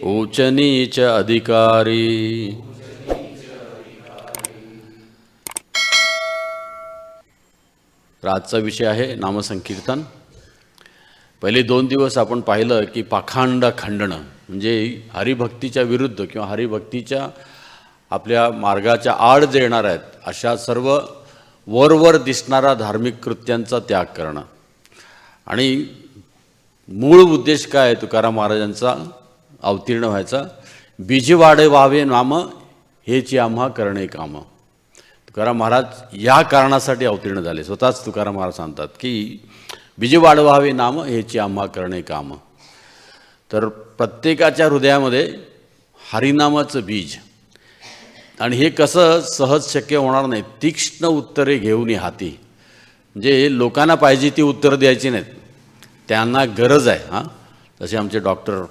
ऊच नीच अधिकारी। आजचा विषय आहे नामसंकीर्तन। पहिले 2 दिवस आपण पाहिलं की पाखंड खंडणं म्हणजे हरिभक्तीच्या विरुद्ध किंवा हरिभक्तीच्या आपल्या मार्गाच्या आड जे येणार आहेत अशा सर्व वरवर दिसणारा धार्मिक कृत्यांचा त्याग करणं। आणि मूळ उद्देश काय आहे तुकाराम महाराजांचा अवतीर्ण व्हायचा, बीज वाढे व्हावे नाम हेची आम्हा करणे काम। तुकाराम महाराज या कारणासाठी अवतीर्ण झाले। स्वतःच तुकाराम महाराज सांगतात की बीज वाढवावे नाम हेची आम्हा करणे काम। तर प्रत्येकाच्या हृदयामध्ये हरिनामाचं बीज, आणि हे कसं सहज शक्य होणार नाही, तीक्ष्ण उत्तरे घेऊन हाती। म्हणजे लोकांना पाहिजे ती उत्तरं द्यायची नाहीत, त्यांना गरज आहे। हां, जसे आमचे डॉक्टर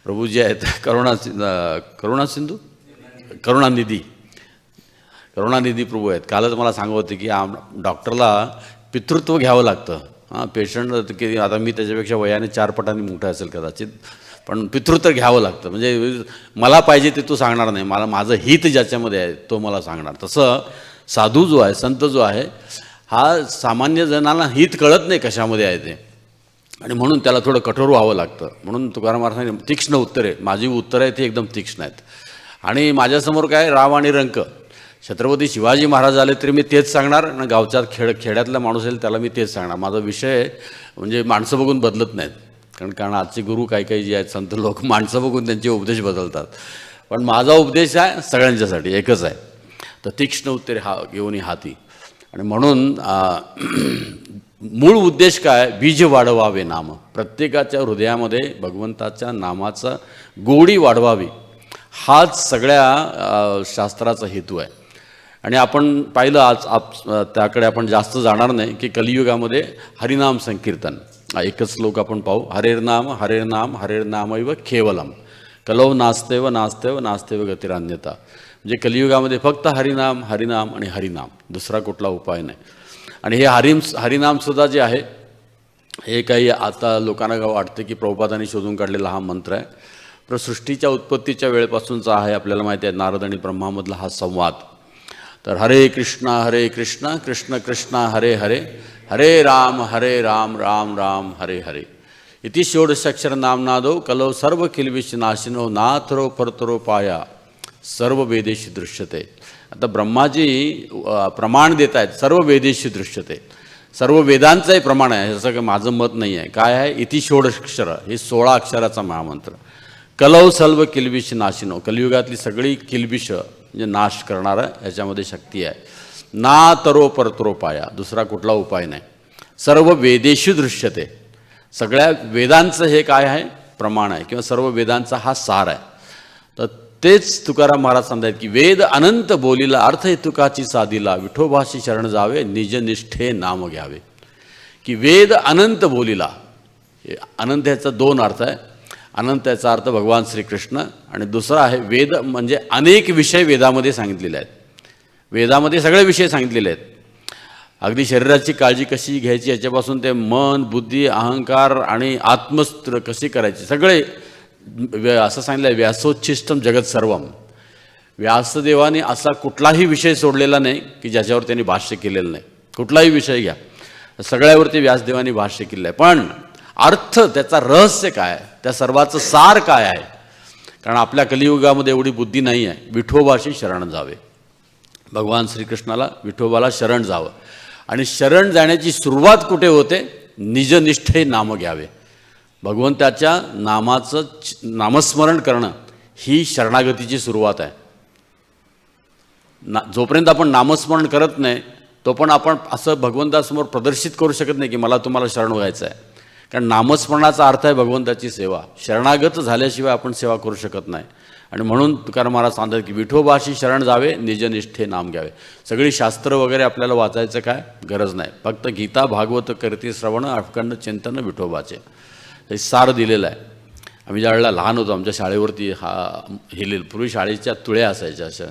प्रभूजी आहेत, करुणानिधी प्रभू आहेत। कालच मला सांगत होते की डॉक्टरला पितृत्व घ्यावं लागतं। हां, पेशंट की आता मी त्याच्यापेक्षा वयाने 4 पटांनी मोठा असेल कदाचित, पण पितृत्व घ्यावं लागतं। म्हणजे मला पाहिजे ते तू सांगणार नाही, मला माझं हित ज्याच्यामध्ये आहे तो मला सांगणार। तसं साधू जो आहे, संत जो आहे, हा सामान्य जणांना हित कळत नाही कशामध्ये आहे ते, आणि म्हणून त्याला थोडं कठोर व्हावं लागतं। म्हणून तुकाराम महाराजांनी तीक्ष्ण उत्तरे, माझी उत्तरं आहेत ती एकदम तीक्ष्ण आहेत। आणि माझ्यासमोर काय राव आणि रंक, छत्रपती शिवाजी महाराज आले तरी मी तेच सांगणार, आणि गावच्या खेड्यातला माणूस येईल त्याला मी तेच सांगणार। माझा विषय म्हणजे माणसं बघून बदलत नाहीत, कारण आजचे गुरु काही जे आहेत संत लोक माणसं बघून त्यांचे उपदेश बदलतात, पण माझा उपदेश आहे सगळ्यांच्यासाठी एकच आहे। तर तीक्ष्ण उत्तरे घेऊन हाती। आणि म्हणून मूळ उद्देश काय, बीज वाढवावे नाम, प्रत्येकाच्या हृदयामध्ये भगवंताच्या नामाचा गोडी वाढवावी, हाच सगळ्या शास्त्राचा हेतू आहे। आणि आपण पाहिलं आज त्याकडे आपण जास्त जाणार नाही की कलियुगामध्ये हरिनाम संकीर्तन एकच श्लोक आपण पाहू, हरेर्नाम हरेर्नाम हरेर्नामैव केवलम कलौ नास्तेव नास्तेव नास्तेव गतिरान्यता। म्हणजे कलियुगामध्ये फक्त हरिनाम हरिनाम आणि हरिनाम, दुसरा कुठला उपाय नाही। आणि हे हरिनामसुद्धा जे आहे हे काही आता लोकांना वाटतं की प्रभुपादांनी शोधून काढलेला हा मंत्र आहे, पण सृष्टीच्या उत्पत्तीच्या वेळेपासूनचा आहे। आपल्याला माहिती आहे नारद आणि ब्रह्मामधला हा संवाद। तर हरे कृष्ण कृष्ण कृष्ण हरे हरे, हरे राम राम राम हरे हरे। इति षोडशाक्षर नामनादो कलौ सर्व किल्बिष नाशिनो नाथरो परतरो पाया सर्व वेदेशी दृश्यते। आता ब्रह्माजी प्रमाण देत आहेत, सर्व वेदेशी दृश्यते, सर्व वेदांचंही प्रमाण आहे, जसं की माझं मत नाही आहे। काय आहे, इति षोडशाक्षर, हे 16 अक्षराचा महामंत्र। कलौ सर्व किल्बिष नाशिनो, कलियुगातली सगळी किल्बिष म्हणजे नाश करणारा याच्यामध्ये शक्ती आहे। ना तरो परतरो पाया, दुसरा कुठला उपाय नाही। सर्व वेदेशी दृश्यते, सगळ्या वेदांचं हे काय आहे, प्रमाण आहे, किंवा सर्व वेदांचा हा सार आहे। तर तेच तुकाराम महाराज सांगतात की वेद अनंत बोलीला अर्थ हेतुकाची साधीला, विठोबाशी शरण जावे निजनिष्ठे नाम घ्यावे। की वेद अनंत बोलीला, अनंत याचा 2 अर्थ आहे। अनंत याचा अर्थ भगवान श्रीकृष्ण, आणि दुसरा आहे वेद म्हणजे अनेक विषय वेदामध्ये सांगितलेले आहेत। वेदामध्ये सगळे विषय सांगितलेले आहेत, अगदी शरीराची काळजी कशी घ्यायची याच्यापासून ते मन बुद्धी अहंकार आणि आत्मस्त्र कशी करायची, सगळे असं सांगितलं आहे। व्यासोच्छिष्टम जगत सर्वम, व्यासदेवाने असा कुठलाही विषय सोडलेला नाही की ज्याच्यावर त्यांनी भाष्य केलेलं नाही। कुठलाही विषय घ्या, सगळ्यावरती व्यासदेवाने भाष्य केलं आहे, पण अर्थ त्याचा रहस्य काय आहे, त्या सर्वाचं सार काय आहे, कारण आपल्या कलियुगामध्ये एवढी बुद्धी नाही आहे। विठोबाशी शरण जावे, भगवान श्रीकृष्णाला विठोबाला शरण जावं, आणि शरण जाण्याची सुरुवात कुठे होते, निजनिष्ठे नाम घ्यावे, भगवंताच्या नामाचं नामस्मरण करणं ही शरणागतीची सुरुवात आहे। जोपर्यंत आपण नामस्मरण करत नाही तोपर्यंत आपण असं भगवंतासमोर प्रदर्शित करू शकत नाही की मला तुम्हाला शरण व्हायचं आहे, कारण नामस्मरणाचा अर्थ आहे भगवंताची सेवा। शरणागत झाल्याशिवाय आपण सेवा करू शकत नाही। आणि म्हणून तुकाराम महाराज सांगतात की विठोबाशी शरण जावे निजनिष्ठे नाम घ्यावे। सगळी शास्त्र वगैरे आपल्याला वाचायचं काय गरज नाही, फक्त गीता भागवत कीर्ती श्रवण अखंड चिंतन विठोबाचे हे सार दिलेलं आहे। आम्ही ज्यावेळेला लहान होतो आमच्या शाळेवरती हे लिहिलं, पूर्वी शाळेच्या तुळ्या असायच्या, अशा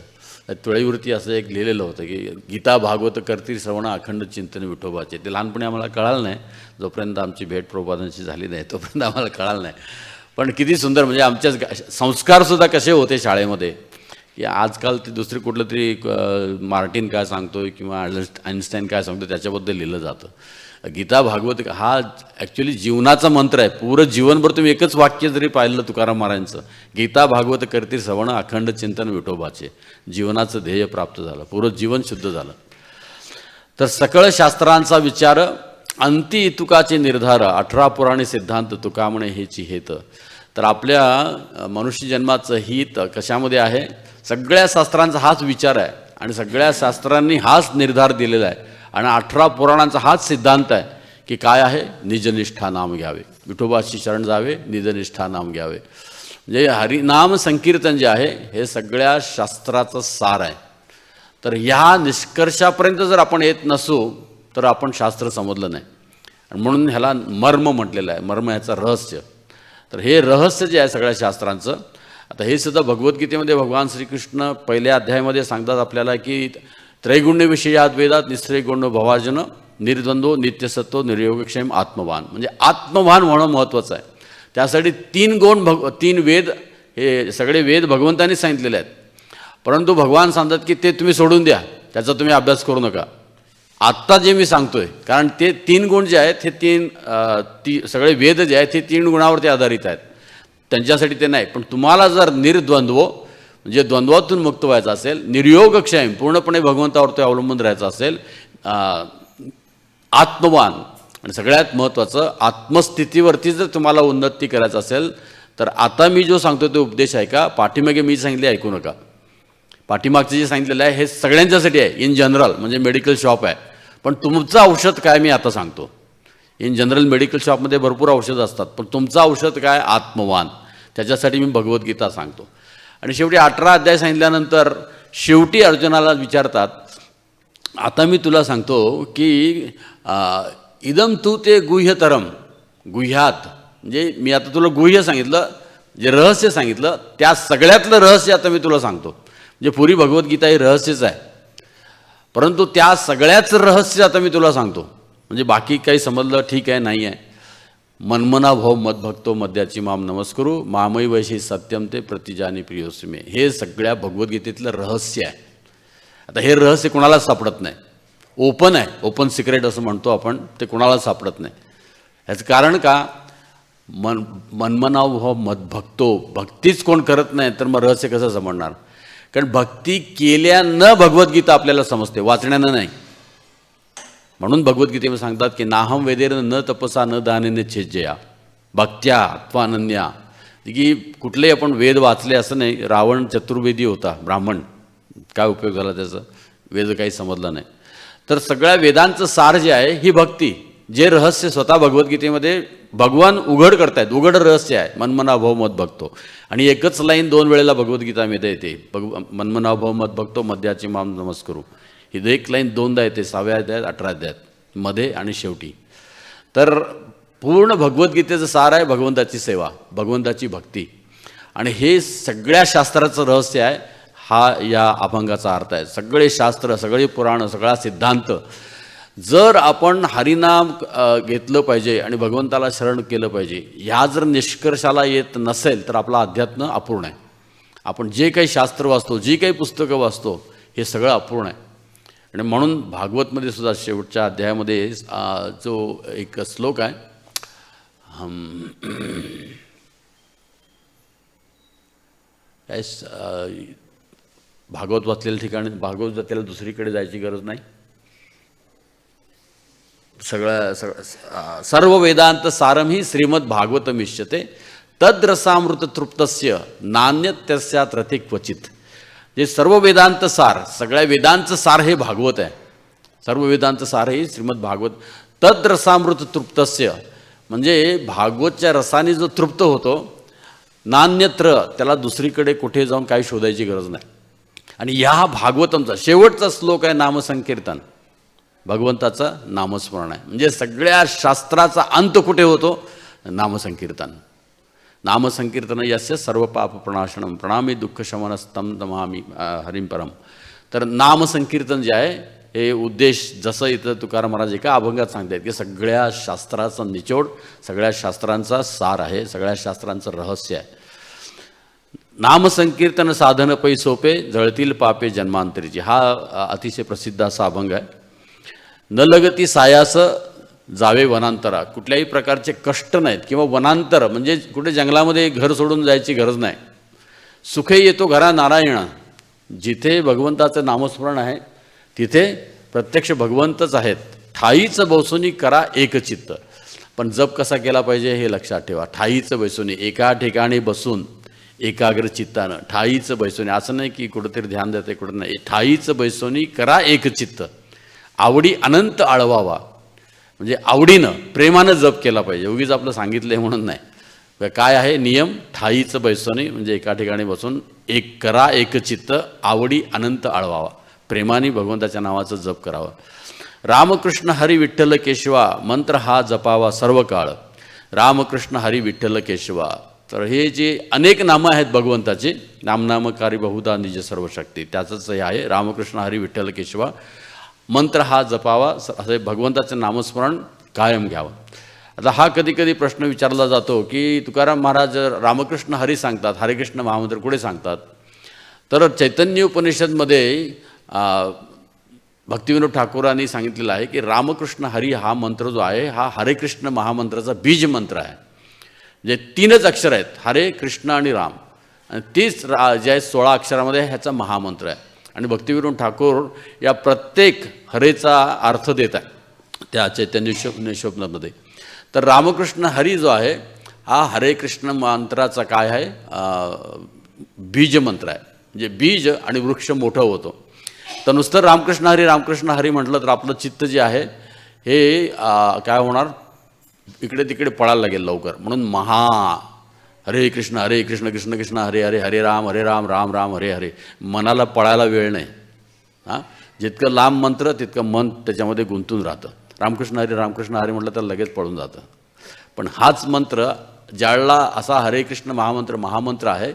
त्या तुळेवरती असं एक लिहिलेलं होतं की गीता भागवत कीर्ती श्रवण अखंड चिंतन विठोबाचे। ते लहानपणी आम्हाला कळालं नाही, जोपर्यंत आमची भेट प्रभुपादांशी झाली नाही तोपर्यंत आम्हाला कळालं नाही, पण किती सुंदर, म्हणजे आमच्या संस्कारसुद्धा कसे होते शाळेमध्ये, की आजकाल ते दुसरी कुठलं तरी मार्टिन काय सांगतोय किंवा आइन्स्टाईन काय सांगतो त्याच्याबद्दल लिहिलं जातं. गीता भागवत हा ॲक्च्युली जीवनाचा मंत्र आहे. पूर्ण जीवनभर तुम्ही एकच वाक्य जरी पाहिलं तुकाराम महाराजांचं, गीता भागवत करती श्रवण अखंड चिंतन विठोबाचे, जीवनाचं ध्येय प्राप्त झालं, पूर्ण जीवन शुद्ध झालं. तर सकळ शास्त्रांचा विचार अंती इतुकाचे निर्धार, 18 पुराणे सिद्धांत तुका म्हणे हेची हेत. तर आपल्या मनुष्य जन्माचं हित कशामध्ये आहे? सगळ्या शास्त्रांचा हाच विचार आहे आणि सगळ्या शास्त्रांनी हाच निर्धार दिलेला आहे आणि 18 पुराणांचा हाच सिद्धांत आहे की काय आहे? निजनिष्ठा नाम घ्यावे, विठोबाची शरण जावे, निजनिष्ठा नाम घ्यावे. म्हणजे हरिनाम संकीर्तन जे आहे हे सगळ्या शास्त्राचं सार आहे. तर ह्या निष्कर्षापर्यंत जर आपण येत नसू तर आपण शास्त्र समजलं नाही. आणि म्हणून ह्याला मर्म म्हटलेलं आहे. मर्म ह्याचं रहस्य. तर हे रहस्य जे आहे सगळ्या शास्त्रांचं, आता हे सुद्धा भगवद्गीतेमध्ये भगवान श्रीकृष्ण पहिल्या अध्यायामध्ये सांगतात आपल्याला की त्रैगुण्यविषयात वेदात निस्त्रैगुण्य भवार्जन निर्द्वंद्व नित्यसत्व निर्योगक्षेम आत्मवान. म्हणजे आत्मवान होणं महत्त्वाचं आहे. त्यासाठी 3 गुण 3 वेद, हे सगळे वेद भगवंतांनी सांगितलेले आहेत. परंतु भगवान सांगतात की ते तुम्ही सोडून द्या, त्याचा तुम्ही अभ्यास करू नका. आत्ता जे मी सांगतोय, कारण ते 3 गुण जे आहेत हे सगळे वेद जे आहेत हे 3 गुणावरती आधारित आहेत, त्यांच्यासाठी ते नाही. पण तुम्हाला जर निर्द्वंद्व म्हणजे द्वंद्वातून मुक्त व्हायचं असेल, निर्योगक्षेम पूर्णपणे भगवंतावरती अवलंबून राहायचं असेल, आत्मवान आणि सगळ्यात महत्त्वाचं आत्मस्थितीवरती जर तुम्हाला उन्नती करायचं असेल तर आता मी जो सांगतो तो उपदेश आहे का, पाठीमागे मी सांगितले ऐकू नका. पाठीमागचं जे सांगितलेलं आहे हे सगळ्यांच्यासाठी आहे, इन जनरल. म्हणजे मेडिकल शॉप आहे, पण तुमचं औषध काय मी आता सांगतो. इन जनरल मेडिकल शॉपमध्ये भरपूर औषधं असतात, पण तुमचं औषध काय? आत्मवान. त्याच्यासाठी मी भगवद्गीता सांगतो. आणि शेवटी 18 अध्याय सांगितल्यानंतर शेवटी अर्जुनाला विचारतात, आता मी तुला सांगतो की इदम तू ते गुह्यतरम, गुह्यात म्हणजे मी आता तुला गुह्य सांगितलं, जे रहस्य सांगितलं त्या सगळ्यातलं रहस्य आता मी तुला सांगतो. म्हणजे पुरी भगवद्गीता ही रहस्यच आहे, परंतु त्या सगळ्याच रहस्य आता मी तुला सांगतो. म्हणजे बाकी काही समजलं ठीक आहे, नाही आहे. मन्मना भाव मदभक्तो मद्याची माम नमस्करू मामई वैशी सत्यम ते प्रतिजानी प्रियोसमे. हे सगळ्या भगवद्गीतेतलं रहस्य आहे. आता हे रहस्य कोणालाच सापडत नाही, ओपन आहे, ओपन सिक्रेट असं म्हणतो आपण, ते कोणालाच सापडत नाही. ह्याचं कारण का? मन्मना भाव मदभक्तो, भक्तीच कोण करत नाही तर मग रहस्य कसं समजणार? कारण भक्ती केल्यानं भगवद्गीता आपल्याला समजते, वाचण्यानं नाही. म्हणून भगवद्गीतेमध्ये सांगतात की नाहम वेदेन न तपसा न दानेने छेज्जया भक्त्या अत्वानन्या. की कुठलेही आपण वेद वाचले असं नाही. रावण चतुर्वेदी होता, ब्राह्मण, काय उपयोग झाला त्याचा? वेद काही समजला नाही. तर सगळ्या वेदांचं सार जे आहे ही भक्ती, जे रहस्य स्वतः भगवद्गीतेमध्ये भगवान उघड करतायत, उघड रहस्य आहे. मन्मना भाव मत भक्तो. आणि एकच लाईन 2 वेळेला भगवद्गीतामध्ये येते, मन्मना भाव मत भक्तो मद्याची माम नमस्करू. ही एक लाईन 2दा येते, 6व्या अध्यायात 18 अध्यायात मध्ये आणि शेवटी. तर पूर्ण भगवद्गीतेचं सार आहे भगवंताची सेवा, भगवंताची भक्ती. आणि हे सगळ्या शास्त्राचं रहस्य आहे. हा या अभंगाचा अर्थ आहे. सगळे शास्त्र, सगळे पुराण, सगळा सिद्धांत जर आपण हरिनाम घेतलं पाहिजे आणि भगवंताला शरण केलं पाहिजे, ह्या जर निष्कर्षाला येत नसेल तर आपला अध्यात्म अपूर्ण आहे. आपण जे काही शास्त्र वाचतो, जी काही पुस्तकं वाचतो, हे सगळं अपूर्ण आहे. आणि म्हणून भागवतमध्ये सुद्धा शेवटच्या अध्यायामध्ये जो एक श्लोक आहे, भागवत वाचलेल्या ठिकाणी भागवत वाचलेल्या दुसरीकडे जायची गरज नाही. सर्व वेदांत सारम ही श्रीमद भागवतम इष्यते तद्रसामृत तृप्तस्य नान्यत्यस्यात् रथे क्वचित. जे सर्व वेदांत सार, सगळ्या वेदांचं सार हे भागवत आहे. सर्व वेदांत सार हे श्रीमद भागवत. तद्रसामृत तृप्तस्य म्हणजे भागवतच्या रसाने जो तृप्त होतो, नान्यत्र, त्याला दुसरीकडे कुठे जाऊन काही शोधायची गरज नाही. आणि ह्या भागवतमचा शेवटचा श्लोक आहे नामसंकीर्तन, भगवंताचं नामस्मरण आहे. म्हणजे सगळ्या शास्त्राचा अंत कुठे होतो? नामसंकीर्तन. नामसंकीर्तन यस्य सर्व पाप प्रणाशनम प्रणामी दुःख शमनस्तम नमामि हरिं परम. तर नामसंकीर्तन जे आहे हे उद्देश जसं इथं तुकाराम महाराज एका अभंगात सांगतात की सगळ्या शास्त्राचा निचोड, सगळ्या शास्त्रांचा सार आहे, सगळ्या शास्त्रांचं रहस्य आहे. नामसंकीर्तन साधन पै सोपे, जळतील पापे जन्मांतरीची, हा अतिशय प्रसिद्ध असा अभंग आहे. न लगती सायास जावे वनांतरा, कुठल्याही प्रकारचे कष्ट नाहीत किंवा वनांतर म्हणजे कुठे जंगलामध्ये घर सोडून जायची गरज नाही. सुखे येतो घरा नारायण, जिथे भगवंताचं नामस्मरण आहे तिथे प्रत्यक्ष भगवंतच आहेत. ठाईचं बसोनी करा एकचित्त, पण जप कसा केला पाहिजे हे लक्षात ठेवा. ठाईचं बैसोनी, एका ठिकाणी बसून एकाग्र चित्तानं, ठाईचं बैसोनी, असं नाही की कुठंतरी ध्यान देते कुठं नाही. ठाईचं बैसोनी करा एकचित्त, आवडी अनंत आळवावा, म्हणजे आवडीनं प्रेमानं जप केला पाहिजे. उगीच आपलं सांगितलं आहे म्हणून नाही. काय आहे नियम? ठाईचं बैसोनी म्हणजे एका ठिकाणी बसून एक करा एकचित्त, आवडी अनंत आळवावा, प्रेमाने भगवंताच्या नावाचं जप करावं. रामकृष्ण हरी विठ्ठल केशवा, मंत्र हा जपावा सर्व काळ. रामकृष्ण हरी विठ्ठल केशवा, तर हे जे अनेक नामं आहेत भगवंताचे, नामनामकारी बहुधा निज सर्व शक्ती, त्याचंच हे आहे रामकृष्ण हरी विठ्ठल केशवा. मंत्र हा जपावा, असे भगवंताचं नामस्मरण कायम घ्यावं. आता हा कधी कधी प्रश्न विचारला जातो की तुकाराम महाराज रामकृष्ण हरी सांगतात, हरे कृष्ण महामंत्र कुठे सांगतात? तर चैतन्य उपनिषदमध्ये भक्तिविनोद ठाकूरांनी सांगितलेलं आहे की रामकृष्ण हरी हा मंत्र जो आहे हा हरे कृष्ण महामंत्राचा बीज मंत्र आहे. जे 3च अक्षर आहेत, हरे कृष्ण आणि राम, आणि 30 जे आहे 16 अक्षरामध्ये ह्याचा महामंत्र आहे. आणि भक्तिविनोद ठाकूर या प्रत्येक हरेचा अर्थ देत आहे त्या चैतन्य उपनिषदमध्ये. तर रामकृष्ण हरी जो आहे हा हरे कृष्ण मंत्राचा काय आहे? बीज मंत्र आहे. म्हणजे बीज आणि वृक्ष मोठं होतं. तर नुसतं रामकृष्ण हरी म्हटलं तर आपलं चित्त जे आहे हे काय होणार? इकडे तिकडे पळायला लागेल लवकर. म्हणून हरे कृष्ण कृष्ण कृष्ण हरे हरे, हरे राम राम राम हरे हरे, मनाला पळायला वेळ नाही. जितकं लांब मंत्र तितकं मन त्याच्यामध्ये गुंतून राहतं. रामकृष्ण हरी म्हटलं तर लगेच पळून जातं. पण हाच मंत्र ज्याला असा हरे कृष्ण महामंत्र आहे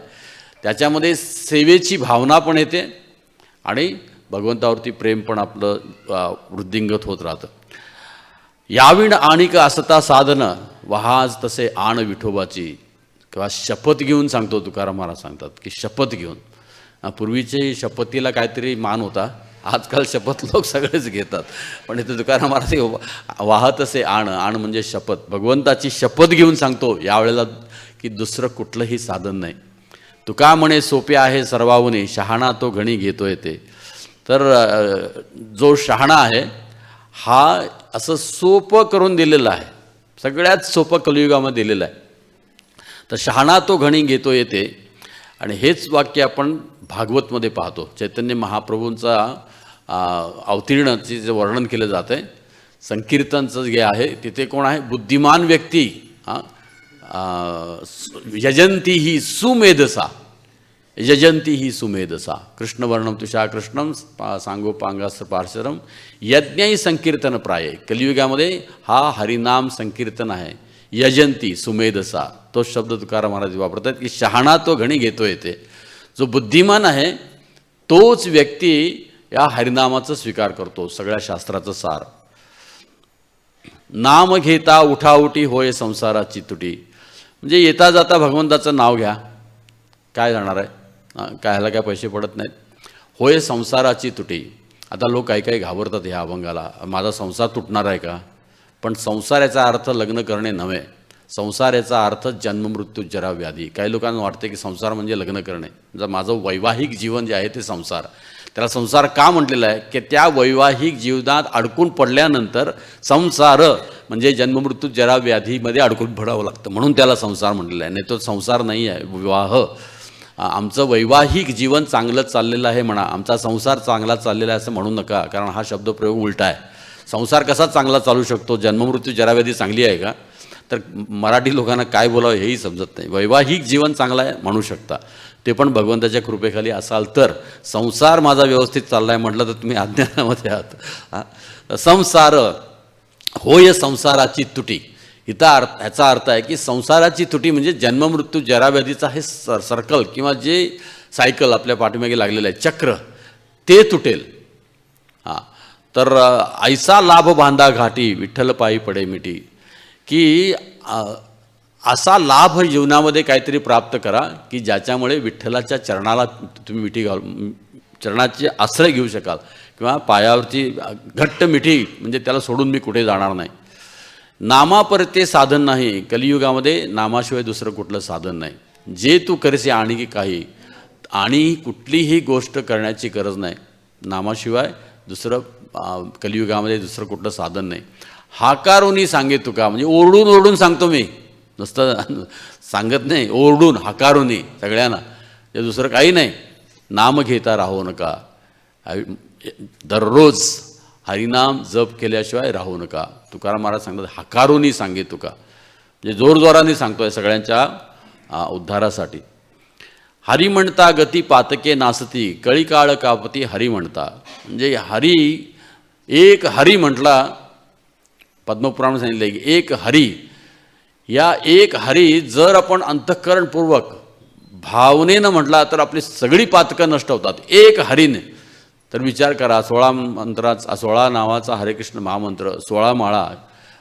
त्याच्यामध्ये सेवेची भावना पण येते आणि भगवंतावरती प्रेम पण आपलं वृद्धिंगत होत राहतं. याविण आणिक असता साधन, वहाज तसे आण विठोबाची, किंवा शपथ घेऊन सांगतो तुकाराम महाराज सांगतात की शपथ घेऊन. पूर्वीचे शपथीला काहीतरी मान होता, आजकाल शपथ लोक सगळेच घेतात. पण इथे तुकाराम महाराज वाहत असे आण म्हणजे शपथ, भगवंताची शपथ घेऊन सांगतो यावेळेला की दुसरं कुठलंही साधन नाही. तुका म्हणे सोपे आहे सर्वाहुनी, शहाणा तो घणी घेतोय ते. तर जो शहाणा आहे हा असं सोपं करून दिलेलं आहे, सगळ्यात सोपं कलियुगामध्ये दिलेलं आहे. तर शहाणा तो घणी घेतो येते. आणि हेच वाक्य आपण भागवतमध्ये पाहतो. चैतन्य महाप्रभूंचा अवतीर्णाचे जे वर्णन केलं जातं आहे, संकीर्तनचं जे आहे तिथे कोण आहे? बुद्धिमान व्यक्ती यजंती ही सुमेधसा, कृष्णवर्णम तुषा कृष्णम सांगोपांगास्त्र पार्शरम यज्ञही संकीर्तन प्राय. कलियुगामध्ये हा हरिनाम संकीर्तन आहे. यजंती सुमेधसा, तो शब्द तुकाराम महाराज वापरतात की शहाणा तो घणी घेतो येते. जो बुद्धिमान आहे तोच व्यक्ती या हरिनामाचा स्वीकार करतो, सगळ्या शास्त्राचं सार. नाम घेता उठाउठी होय संसाराची तुटी, म्हणजे येता जाता भगवंताचं नाव घ्या, काय जाणार आहे? काय ह्याला काय पैसे पडत नाहीत. होय संसाराची तुटी. आता लोक काही घाबरतात ह्या अभंगाला, माझा संसार तुटणार आहे का? पण संसार याचा अर्थ लग्न करणे नव्हे. संसार याचा अर्थ जन्ममृत्यू जरा व्याधी. काही लोकांना वाटते की संसार म्हणजे लग्न करणे. जर माझं वैवाहिक जीवन जे आहे ते संसार, त्याला संसार का म्हटलेलं आहे की त्या वैवाहिक जीवनात अडकून पडल्यानंतर संसार म्हणजे जन्ममृत्यू जरा व्याधीमध्ये अडकून पडावं लागतं, म्हणून त्याला संसार म्हटलेलं आहे. नाही तो संसार नाही आहे, विवाह. आमचं वैवाहिक जीवन चांगलं चाललेलं आहे म्हणा, आमचा संसार चांगला चाललेला आहे असं म्हणू नका, कारण हा शब्दप्रयोग उलटा आहे. संसार कसा चांगला चालू शकतो? जन्ममृत्यू जराव्याधी चांगली आहे का? तर मराठी लोकांना काय बोलावं हेही समजत नाही. वैवाहिक जीवन चांगलं आहे म्हणू शकता, ते पण भगवंताच्या कृपेखाली असाल तर. संसार माझा व्यवस्थित चालला आहे म्हटलं तर तुम्ही अज्ञानामध्ये आहात. संसार होय संसाराची तुटी. ह्याचा अर्थ आहे की संसाराची तुटी म्हणजे जन्ममृत्यू जराव्याधीचा हे सर्कल किंवा जे सायकल आपल्या पाठीमागे लागलेलं आहे चक्र, ते तुटेल. तर ऐसा लाभ बांधा घाटी विठ्ठल पायी पडे मिठी, की असा लाभ जीवनामध्ये काहीतरी प्राप्त करा की ज्याच्यामुळे विठ्ठलाच्या चरणाला तुम्ही मिठी चरणाचे आश्रय घेऊ शकाल, किंवा पायावरची घट्ट मिठी, म्हणजे त्याला सोडून मी कुठे जाणार नाही. नामापरते साधन नाही, कलियुगामध्ये नामाशिवाय दुसरं कुठलं साधन नाही. जे तू करसे आणि काही, आणि कुठलीही गोष्ट करण्याची गरज नाही. नामाशिवाय दुसरं कलियुगामध्ये दुसरं कुठलं साधन नाही. हाकारूनी सांगे तुका, म्हणजे ओरडून ओरडून सांगतो मी, नुसतं सांगत नाही, ओरडून हाकारूनी सगळ्यांना, ते दुसरं काही नाही. नाम घेता राहू नका, दररोज हरिनाम जप केल्याशिवाय राहू नका. तुकाराम महाराज सांगतात हाकारूनी सांगे तुका, म्हणजे जोरजोराने सांगतोय सगळ्यांच्या उद्धारासाठी. हरी म्हणता गती पातके नासती, कळी काळ कापती हरी म्हणता. म्हणजे हरी, एक हरी म्हटला, पद्मपुराण सांगितलं की एक हरी, या एक हरी जर आपण अंतःकरणपूर्वक भावनेनं म्हटला तर आपली सगळी पातकं नष्ट होतात एक हरीने. तर विचार करा, 16 मंत्राचा, 16 नावाचा हरे कृष्ण महामंत्र, 16 माळा,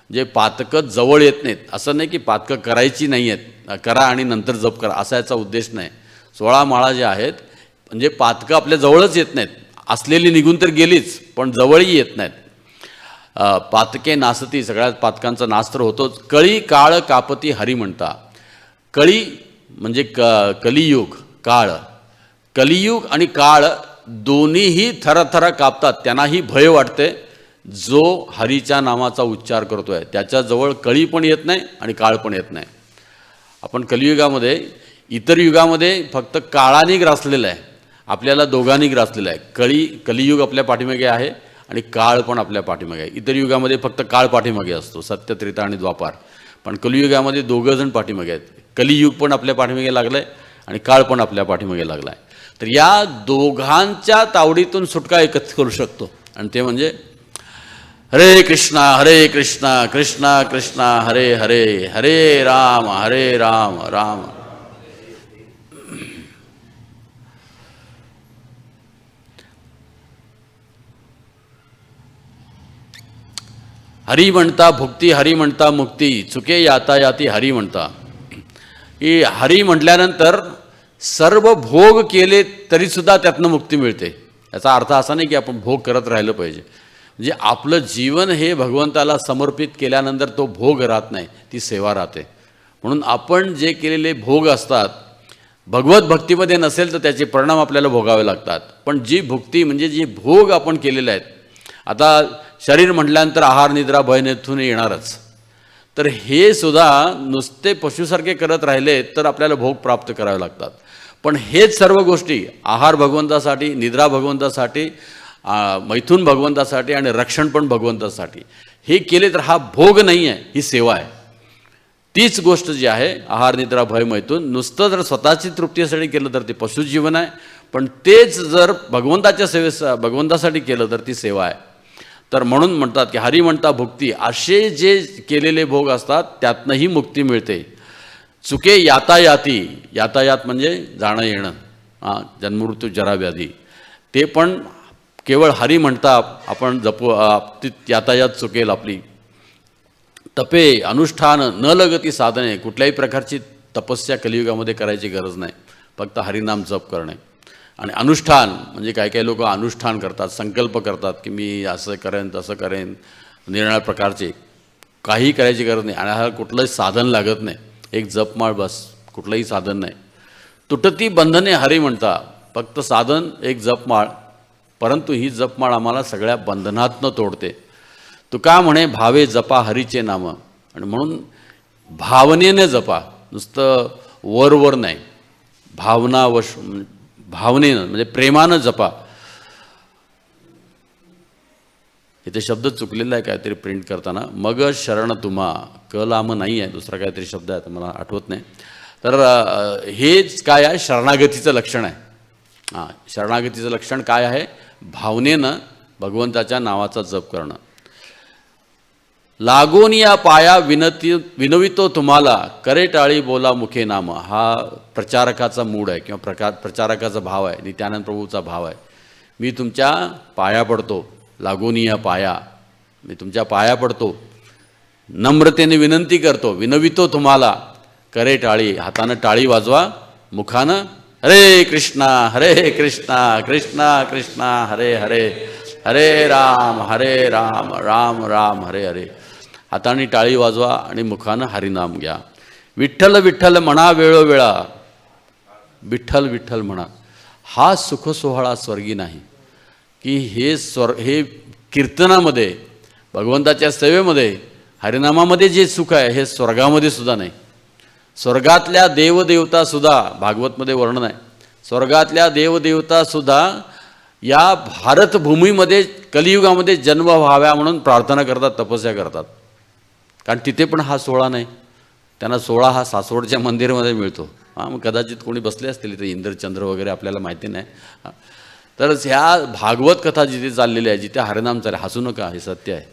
जे पातकं जवळ येत नाहीत. असं नाही की पातकं करायची नाही आहेत, करा आणि नंतर जप करा, असा याचा उद्देश नाही. 16 माळा ज्या आहेत म्हणजे पातकं आपल्या जवळच येत नाहीत, असलेली निघून तर गेलीच, पण जवळही येत नाहीत. पातके नासती, सगळ्यात पातकांचा नाश तर होतोच. कळी काळ कापती हरी म्हणता. कळी म्हणजे कलियुग, काळ. कलियुग आणि काळ दोन्हीही थरथर कापतात, त्यांनाही भय वाटते. जो हरीच्या नामाचा उच्चार करतोय त्याच्याजवळ कळी पण येत नाही आणि काळ पण येत नाही. आपण कलियुगामध्ये, इतर युगामध्ये फक्त काळाने ग्रासलेलं आहे, आपल्याला दोघांनी ग्रासलेलं आहे. कलियुग आपल्या पाठीमागे आहे आणि काळ पण आपल्या पाठीमागे आहे. इतर युगामध्ये फक्त काळ पाठीमागे असतो, सत्य, त्रेता आणि द्वापार. पण कलियुगामध्ये दोघंजण पाठीमागे आहेत. कलियुग पण आपल्या पाठीमागे लागलं आहे आणि काळ पण आपल्या पाठीमागे लागला आहे. तर या दोघांच्या तावडीतून सुटका एकच करू शकतो, आणि ते म्हणजे हरे कृष्णा कृष्णा कृष्णा हरे हरे, हरे राम राम. हरी म्हणता भुक्ती, हरी म्हणता मुक्ती, चुके यातायाती हरी म्हणता. की हरी म्हटल्यानंतर सर्व भोग केले तरीसुद्धा त्यातनं मुक्ती मिळते. याचा अर्थ असा नाही की आपण भोग करत राहिलं पाहिजे. म्हणजे आपलं जीवन हे भगवंताला समर्पित केल्यानंतर तो भोग राहत नाही, ती सेवा राहते. म्हणून आपण जे केलेले भोग असतात, भगवत भक्तीमध्ये नसेल तर त्याचे परिणाम आपल्याला भोगावे लागतात. पण जी भुक्ती म्हणजे जे भोग आपण केलेले आहेत, आता शरीर म्हटल्यानंतर आहार निद्रा भय नेथून येणारच. तर हे सुद्धा नुसते पशुसारखे करत राहिले तर आपल्याला भोग प्राप्त करावे लागतात. पण हेच सर्व गोष्टी, आहार भगवंतासाठी, निद्रा भगवंतासाठी, मैथून भगवंतासाठी आणि रक्षण पण भगवंतासाठी, हे केले तर हा भोग नाही आहे, ही सेवा आहे. तीच गोष्ट जी आहे आहार निद्रा भय मैथून, नुसतं जर स्वतःची तृप्तीसाठी केलं तर ते पशुजीवन आहे. पण तेच जर भगवंताच्या भगवंतासाठी केलं तर ती सेवा आहे. तर म्हणून म्हणतात की हरी म्हणता भुक्ती, असे जे केलेले भोग असतात त्यातनंही मुक्ती मिळते. चुके यातायाती, यातायात म्हणजे जाणं येणं, जन्ममृत्यू जरा व्याधी, ते पण केवळ हरी म्हणता आपण जपू, यातायात चुकेल आपली. तपे अनुष्ठान न लगती साधने, कुठल्याही प्रकारची तपस्या कलियुगामध्ये करायची गरज नाही, फक्त हरिनाम जप करणे. आणि अनुष्ठान म्हणजे काही काही लोक अनुष्ठान करतात, संकल्प करतात की मी असं करेन तसं करेन, निराळ्या प्रकारचे, काही करायची गरज नाही. आणि हा कुठलंही साधन लागत नाही, एक जपमाळ बस, कुठलंही साधन नाही. तुटती बंधने हरी म्हणता, फक्त साधन एक जपमाळ, परंतु ही जपमाळ आम्हाला सगळ्या बंधनातनं तोडते. तुका म्हणे भावे जपा हरीचे नाम, आणि म्हणून भावनेने जपा, नुसतं वर नाही, भावनेनं म्हणजे प्रेमानं जपा. इथे शब्द चुकलेला आहे काहीतरी प्रिंट करताना, मग शरण तुम्हा, क लांब नाही आहे, दुसरा काहीतरी शब्द आहे, मला आठवत नाही. तर हेच काय आहे, शरणागतीचं लक्षण आहे. शरणागतीचं लक्षण काय आहे, भावनेनं भगवंताच्या नावाचा जप करणं. लागून या पाया विनवितो तुम्हाला, करे टाळी बोला मुखे नाम. हा प्रचारकाचा मूड आहे किंवा प्रचारकाचा भाव आहे, नित्यानंद प्रभूचा भाव आहे. मी तुमच्या पाया पडतो, लागोनिया पाया, मी तुमच्या पाया पडतो, नम्रतेने विनंती करतो, विनवितो तुम्हाला, करे टाळी, हातानं टाळी वाजवा, मुखानं हरे कृष्णा कृष्णा कृष्णा हरे हरे, हरे राम राम राम हरे हरे. हाताने टाळी वाजवा आणि मुखानं हरिनाम घ्या. विठ्ठल विठ्ठल म्हणा वेळोवेळा, विठ्ठल विठ्ठल म्हणा. हा सुखसोहळा स्वर्गी नाही, की हे कीर्तनामध्ये, भगवंताच्या सेवेमध्ये, हरिनामामध्ये जे सुख आहे हे स्वर्गामध्ये सुद्धा नाही. स्वर्गातल्या देवदेवतासुद्धा, भागवतमध्ये वर्णन आहे, स्वर्गातल्या देवदेवतासुद्धा या भारतभूमीमध्ये कलियुगामध्ये जन्म व्हाव्या म्हणून प्रार्थना करतात, तपस्या करतात. कारण तिथे पण हा सोहळा नाही. त्यांना सोहळा हा सासवडच्या मंदिरामध्ये मिळतो. मग कदाचित कोणी बसले असतील इथे, इंद्रचंद्र वगैरे, आपल्याला माहिती नाही. तर ह्या भागवत कथा जिथे चाललेली आहे, जिथे हरिनाम चालले, हसू नका, हे सत्य आहे.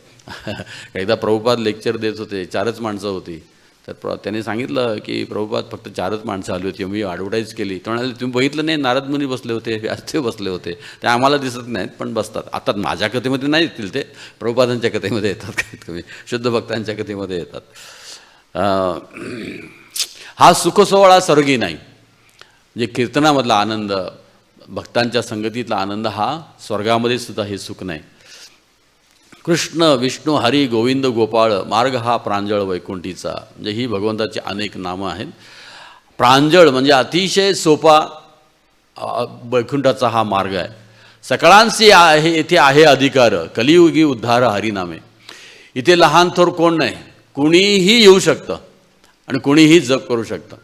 एकदा प्रभुपाद लेक्चर देत होते, 4च माणसं होती. तर त्यांनी सांगितलं की प्रभुपाद फक्त 4च माणसं आली होती, मी ॲडव्हर्टाईज केली. तर म्हणाले तुम्ही बघितलं नाही, नारद मुनी बसले होते, व्यासदेव ते बसले होते, ते आम्हाला दिसत नाहीत पण बसतात. आता माझ्या कथेमध्ये नाही येतील, ते प्रभुपादांच्या कथेमध्ये येतात, कमीत कमी शुद्ध भक्तांच्या कथेमध्ये येतात. हा सुखसोहळा स्वर्गी नाही. जे कीर्तनामधला आनंद, भक्तांच्या संगतीतला आनंद, हा स्वर्गामध्ये सुद्धा हे सुख नाही. कृष्ण विष्णू हरी गोविंद गोपाळ, मार्ग हा प्रांजळ वैकुंठीचा. म्हणजे ही भगवंताची अनेक नामं आहेत. प्रांजळ म्हणजे अतिशय सोपा वैकुंठाचा हा मार्ग आहे. सकळांशी आहे येथे आहे अधिकार, कलियुगी उद्धार हरिनामे. इथे लहान थोर कोण नाही, कुणीही येऊ शकतं आणि कुणीही जप करू शकतं.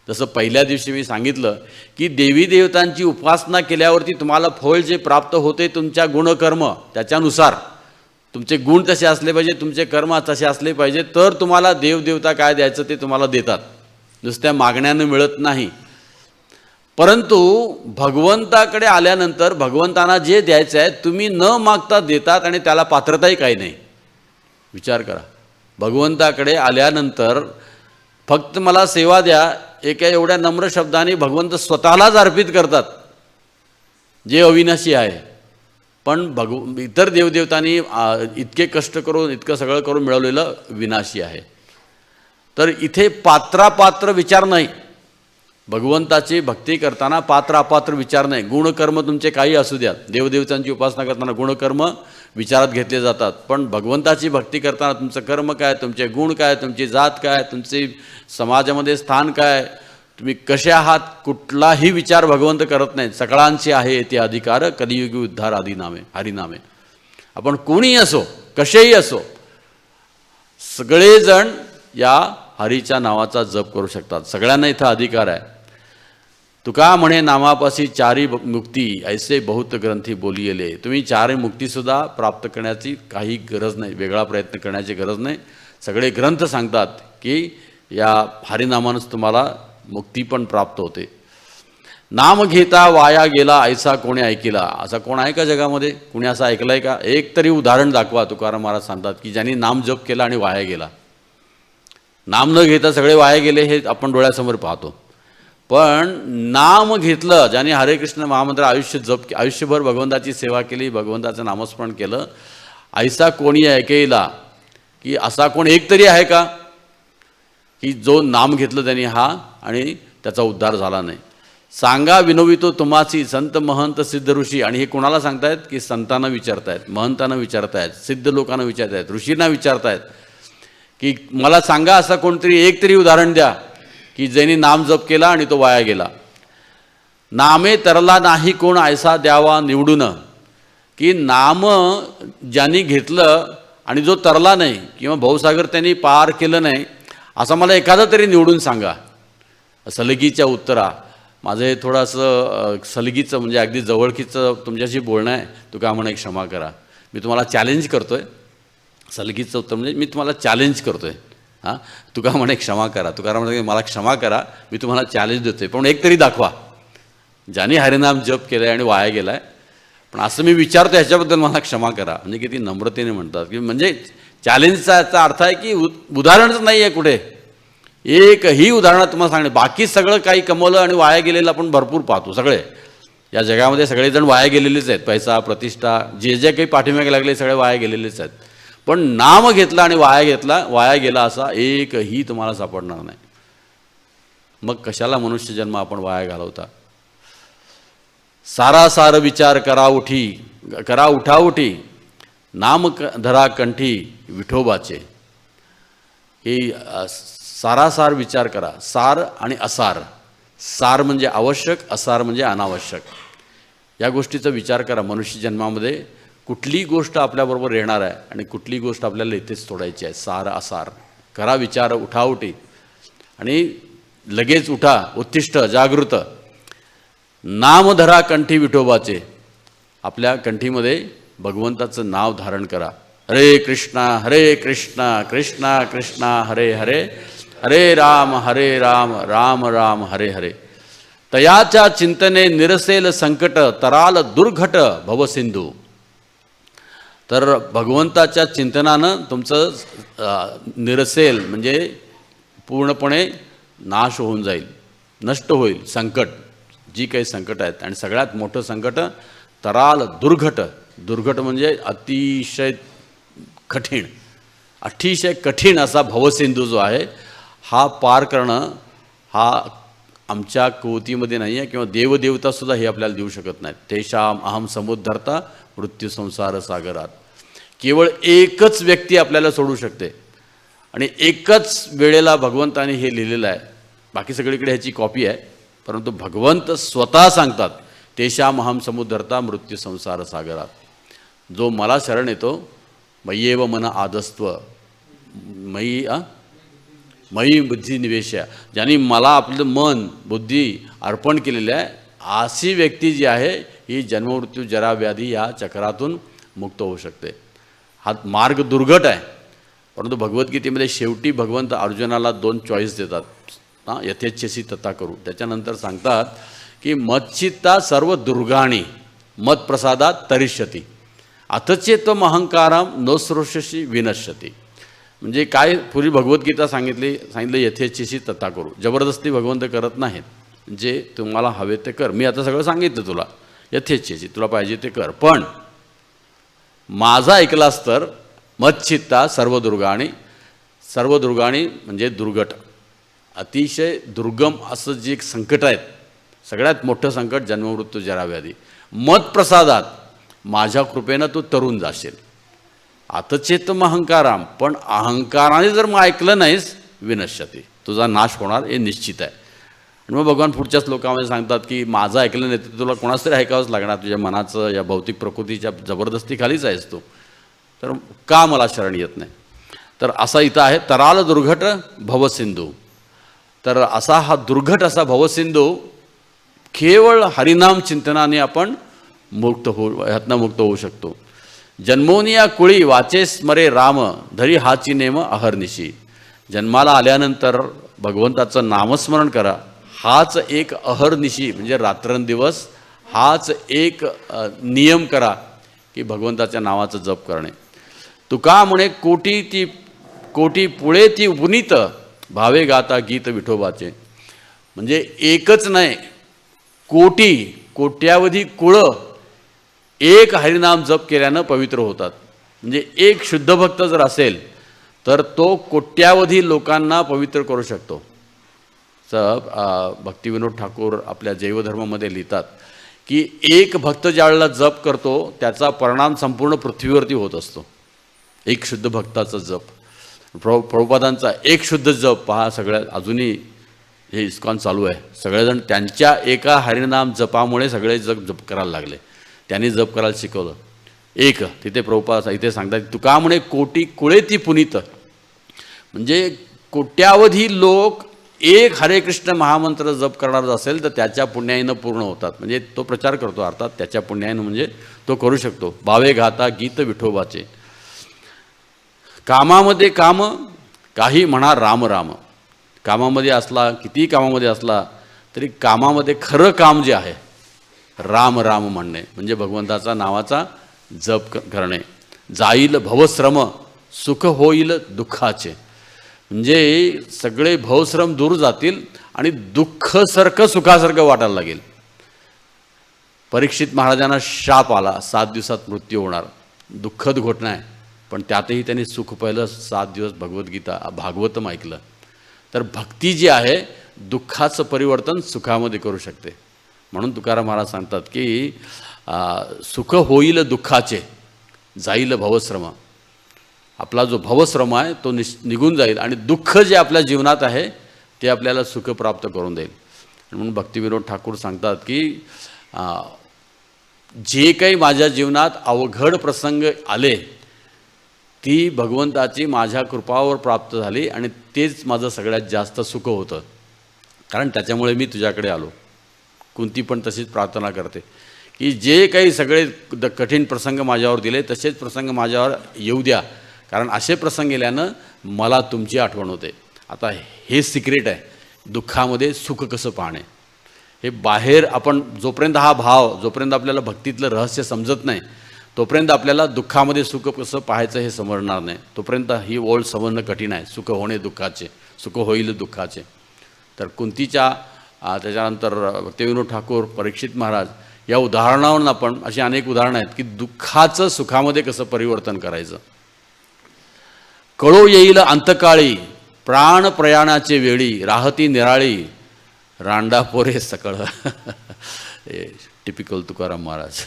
जसं पहिल्या दिवशी मी सांगितलं की देवी देवतांची उपासना केल्यावरती तुम्हाला फळ जे प्राप्त होते तुमच्या गुणकर्म, त्याच्यानुसार तुमचे गुण तसे असले पाहिजे, तुमचे कर्म तसे असले पाहिजे, तर तुम्हाला देवदेवता काय द्यायचं ते तुम्हाला देतात. नुसत्या मागण्यानं मिळत नाही. परंतु भगवंताकडे आल्यानंतर भगवंतांना जे द्यायचं आहे तुम्ही न मागता देतात आणि त्याला पात्रताही काही नाही. विचार करा, भगवंताकडे आल्यानंतर फक्त मला सेवा द्या, एका एवढ्या नम्र शब्दाने भगवंत स्वतःलाच अर्पित करतात, जे अविनाशी आहे. पण इतर देवदेवतांनी इतके कष्ट करून, इतकं सगळं करून मिळवलेलं विनाशी आहे. तर इथे पात्रापात्र विचार नाही. भगवंताची भक्ती करताना पात्र अपात्र विचार नाही. गुणकर्म तुमचे काही असू द्या, देवदेवतांची उपासना करताना गुणकर्म विचारात घेतले जातात. पण भगवंताची भक्ती करताना तुमचं कर्म काय, तुमचे गुण काय, तुमची जात काय, तुमचे समाजामध्ये स्थान काय, तुम्ही कसे आहात, कुठलाही विचार भगवंत करत नाहीत. सकळांचे आहे ते अधिकार, कलियुगी उद्धार आदिनामे हरिनामे. आपण कोणीही असो, कसेही असो, सगळेजण या हरीच्या नावाचा जप करू शकतात. सगळ्यांना इथं अधिकार आहे. तुका म्हणे नामापाशी चारी मुक्ती, ऐसे बहुत ग्रंथी बोलियले. तुम्ही चारही मुक्तीसुद्धा प्राप्त करण्याची काही गरज नाही, वेगळा प्रयत्न करण्याची गरज नाही. सगळे ग्रंथ सांगतात की या हरिनामानंच तुम्हाला मुक्ती पण प्राप्त होते. नाम घेता वाया गेला ऐसा कोणी ऐकिला. असा कोण आहे का जगामध्ये? कुणी असं ऐकलं आहे का? एक तरी उदाहरण दाखवा. तुकाराम महाराज सांगतात की ज्यांनी नाम जप केला आणि वाया गेला. नाम न घेता सगळे वाया गेले हे आपण डोळ्यासमोर पाहतो. पण नाम घेतलं, ज्याने हरे कृष्ण महामंत्र आयुष्यभर भगवंताची सेवा केली, भगवंताचं नामस्मरण केलं, ऐसा कोणी ऐकेला, की असा कोण एक तरी आहे का की जो नाम घेतलं त्यांनी आणि त्याचा उद्धार झाला नाही. सांगा विनोवितो तुम्हासी संत महंत सिद्ध ऋषी. आणि हे कोणाला सांगतायत? की संतांना विचारतायत, महंतांना विचारतायत, सिद्ध लोकांना विचारतायत, ऋषींना विचारतायत की मला सांगा असं कोणतरी एक तरी उदाहरण द्या की ज्यांनी नाम जप केला आणि तो वाया गेला. नामे तरला नाही कोण ऐसा द्यावा निवडून. की नाम ज्यांनी घेतलं आणि जो तरला नाही किंवा भवसागर त्यांनी पार केलं नाही, असं मला एखादं तरी निवडून सांगा. सलगीच्या उत्तरा. माझं हे थोडंसं सलगीचं म्हणजे अगदी जवळकीचं तुमच्याशी बोलणं आहे. तुका म्हणे क्षमा करा, मी तुम्हाला चॅलेंज करतो आहे. सलगीचं उत्तर म्हणजे मी तुम्हाला चॅलेंज करतो आहे. तुका म्हणे क्षमा करा. तुकाराम म्हणे मला क्षमा करा, मी तुम्हाला चॅलेंज देतो आहे, पण एक तरी दाखवा ज्याने हरिनाम जप केलं आहे आणि वाया गेला आहे. पण असं मी विचारतो ह्याच्याबद्दल मला क्षमा करा. म्हणजे किती नम्रतेने म्हणतात. की म्हणजे चॅलेंजचा याचा अर्थ आहे की उदाहरणच नाही आहे कुठे. एकही उदाहरण तुम्हाला सांगणे. बाकी सगळं काही कमवलं आणि वाया गेलेलं आपण भरपूर पाहतो सगळे. या जगामध्ये सगळेजण वाया गेलेलेच आहेत. पैसा, प्रतिष्ठा, जे जे काही पाठीमागे लागले सगळे वाया गेलेलेच आहेत. पण नाम घेतला आणि वाया गेला असा एकही तुम्हाला सापडणार नाही. मग कशाला मनुष्य जन्म आपण वाया घालवता. सारासार विचार करा उठाउठी, नाम धरा कंठी विठोबाचे. हे सारासार विचार करा. सार आणि असार. सार म्हणजे आवश्यक, असार म्हणजे अनावश्यक. या गोष्टीचा विचार करा. मनुष्य जन्मामध्ये कुठली गोष्ट आपल्याबरोबर येणार आहे आणि कुठली गोष्ट आपल्याला इथेच सोडायची आहे. सार असार करा विचार उठाउठी आणि लगेच उठा. उत्तिष्ठ जागृत. नाम धरा कंठी विठोबाचे. आपल्या कंठीमध्ये भगवंताचं नाव धारण करा. हरे कृष्णा कृष्णा कृष्णा हरे हरे, हरे राम राम राम हरे हरे. तयाच्या चिंतने निरसेल संकट, तराल दुर्घट भवसिंधू. तर भगवंताच्या चिंतनानं तुमचं निरसेल म्हणजे पूर्णपणे नाश होऊन जाईल, नष्ट होईल संकट, जी काही संकट आहेत. आणि सगळ्यात मोठं संकट तराल दुर्घट म्हणजे अतिशय कठीण असा भवसिंधू जो आहे हा पार करणं हा आमच्या कुवतीमध्ये नाही आहे किंवा देवदेवतासुद्धा हे आपल्याला देऊ शकत नाहीत. तेषाम अहम समुद्धरता मृत्यू संसार सागरात. केवळ एकच व्यक्ती आपल्याला सोडू शकते आणि एकच वेळेला भगवंताने हे लिहिलेलं आहे. बाकी सगळीकडे ह्याची कॉपी आहे, परंतु भगवंत स्वतः सांगतात तेषाम अहम समुद्धरता मृत्यू संसार सागरात. जो मला शरण येतो मय्येव मन आदस्त्व मयी बुद्धी निवेशा. ज्यांनी मला आपलं मन बुद्धी अर्पण केलेलं आहे अशी व्यक्ती जी आहे ही जन्ममृत्यू जराव्याधी या चक्रातून मुक्त होऊ शकते. हा मार्ग दुर्घट आहे, परंतु भगवद्गीतेमध्ये शेवटी भगवंत अर्जुनाला 2 चॉईस देतात. यथेच्छसी तथा करू. त्याच्यानंतर सांगतात की मच्चित्ता सर्व दुर्गाणी मत्प्रसादात तरिष्यती अथचेत्वम अहंकाराम नोसृष्यसी विनश्यती. म्हणजे काय पूर्वी भगवद्गीता सांगितलं यथेच्छसी तथा करू. जबरदस्ती भगवंत करत नाहीत. जे तुम्हाला हवे ते कर. मी आता सगळं सांगितलं तुला यथेच्छसी, तुला पाहिजे ते कर, पण माझा ऐकलास तर मच्चित्ता सर्व दुर्गाणी म्हणजे दुर्घट, अतिशय दुर्गम असं जे संकट आहेत, सगळ्यात मोठं संकट जन्ममृत्यू जराव्याधी. मतप्रसादात माझ्या कृपेनं तू तरुण जाशील. आतचेतम अहंकाराम, पण अहंकाराने जर मग ऐकलं नाहीस विनश्यती, तुझा नाश होणार हे निश्चित आहे. आणि मग भगवान पुढच्या श्लोकामध्ये सांगतात की माझं ऐकलं नाही तर तुला कोणाच तरी ऐकावंच लागणार. तुझ्या मनाचं या भौतिक प्रकृतीच्या जबरदस्तीखालीच आहेस तू, तर का मला शरण येत नाही. तर असा इथं आहे तराल दुर्घट भवसिंधू. तर असा हा दुर्घट असा भवसिंधू केवळ हरिनाम चिंतनाने आपण ह्यातनं मुक्त होऊ शकतो. जन्मोनिया कुळी वाचे स्मरे राम, धरी हाची नेम अहर्निशी. जन्माला आल्यानंतर भगवंताचं नामस्मरण करा. हाच एक अहर्निशी म्हणजे रात्रंदिवस हाच एक नियम करा की भगवंताच्या नावाचं जप करणे. तुका म्हणे कोटी पुळे ती उपनीत, भावे गाता गीत विठोबाचे. म्हणजे एकच नाही, कोट्यावधी कुळं एक हरिनाम जप केल्यानं पवित्र होतात. म्हणजे एक शुद्ध भक्त जर असेल तर तो कोट्यावधी लोकांना पवित्र करू शकतो. भक्तिविनोद ठाकूर आपल्या जैवधर्मामध्ये लिहितात की एक भक्त ज्यावेळेला जप करतो त्याचा परिणाम संपूर्ण पृथ्वीवरती होत असतो. एक शुद्ध भक्ताचा जप, प्रभुपादांचा एक शुद्ध जप पहा. सगळ्या अजूनही हे इस्कॉन चालू आहे. सगळेजण त्यांच्या एका हरिनाम जपामुळे सगळे जप करायला लागले. त्यांनी जप करायला शिकवलं. एक तिथे प्रभुपाद इथे सांगतात तुका म्हणे कोटी कुळे ती पुनीत, म्हणजे कोट्यावधी लोक एक हरे कृष्ण महामंत्र जप करणार असेल तर त्याच्या पुण्याईनं पूर्ण होतात. म्हणजे तो प्रचार करतो, अर्थात त्याच्या पुण्याईनं म्हणजे तो करू शकतो. भावे गाता गीत विठोबाचे. कामामध्ये काम काही म्हणा राम राम. कामामध्ये असला, कितीही कामामध्ये असला तरी कामामध्ये खरं काम जे आहे राम राम म्हणणे म्हणजे भगवंताचा नावाचा जप करणे. जाईल भवश्रम सुख होईल दुःखाचे. म्हणजे सगळे भवश्रम दूर जातील आणि दुःख सारखं सुखासारखं वाटायला लागेल. परीक्षित महाराजांना शाप आला, 7 दिवसात मृत्यू होणार, दुःखद घटना आहे, पण त्यातही त्यांनी सुख पाहिलं, 7 दिवस भगवद्गीता भागवतम ऐकलं. तर भक्ती जी आहे दुःखाचं परिवर्तन सुखामध्ये करू शकते. म्हणून तुकाराम महाराज सांगतात की सुख होईल दुःखाचे, जाईल भवश्रम. आपला जो भवश्रम आहे तो निघून जाईल आणि दुःख जे आपल्या जीवनात आहे ते आपल्याला सुख प्राप्त करून देईल. म्हणून भक्तिविनोद ठाकूर सांगतात की जे काही माझ्या जीवनात अवघड प्रसंग आले ती भगवंताची माझ्या कृपावर प्राप्त झाली आणि तेच माझं सगळ्यात जास्त सुख होतं, कारण त्याच्यामुळे मी तुझ्याकडे आलो. कुंती पण तशीच प्रार्थना करते की जे काही सगळे कठीण प्रसंग माझ्यावर दिले तसेच प्रसंग माझ्यावर येऊ द्या, कारण असे प्रसंग गेल्यानं मला तुमची आठवण होते. आता हे सिक्रेट आहे दुःखामध्ये सुख कसं पाहणे. हे बाहेर आपण जोपर्यंत हा भाव, जोपर्यंत आपल्याला भक्तीतलं रहस्य समजत नाही तोपर्यंत आपल्याला दुःखामध्ये सुख कसं पाहायचं हे समजणार नाही. तोपर्यंत ही ओळ समजणं कठीण आहे. सुख होणे दुःखाचे, सुख होईल दुःखाचे. तर कुंतीच्या त्याच्यानंतर भक्तिविनोद ठाकूर, परीक्षित महाराज या उदाहरणावरून आपण अशी अनेक उदाहरणं आहेत की दुःखाचं सुखामध्ये कसं परिवर्तन करायचं. कळो येईल अंतकाळी प्राण प्रयाणाचे वेळी, राहती निराळी रांडा पोरे सकळ. टिपिकल तुकाराम महाराज.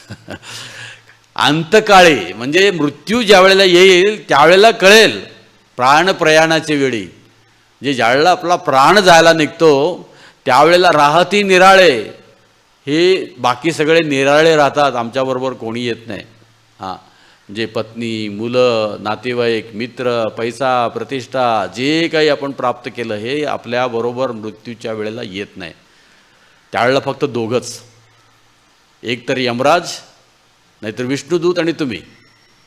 अंतकाळी म्हणजे मृत्यू ज्या वेळेला येईल त्यावेळेला कळेल प्राण प्रयाणाचे वेळी, जे ज्यावेळेला आपला प्राण जायला निघतो त्यावेळेला राहती निराळे. हे बाकी सगळे निराळे राहतात, आमच्याबरोबर कोणी येत नाही. हां, म्हणजे पत्नी, मुलं, नातेवाईक, मित्र, पैसा, प्रतिष्ठा जे काही आपण प्राप्त केलं हे आपल्याबरोबर मृत्यूच्या वेळेला येत नाही. त्यावेळेला फक्त दोघंच, एक तर यमराज नाहीतर विष्णुदूत आणि तुम्ही.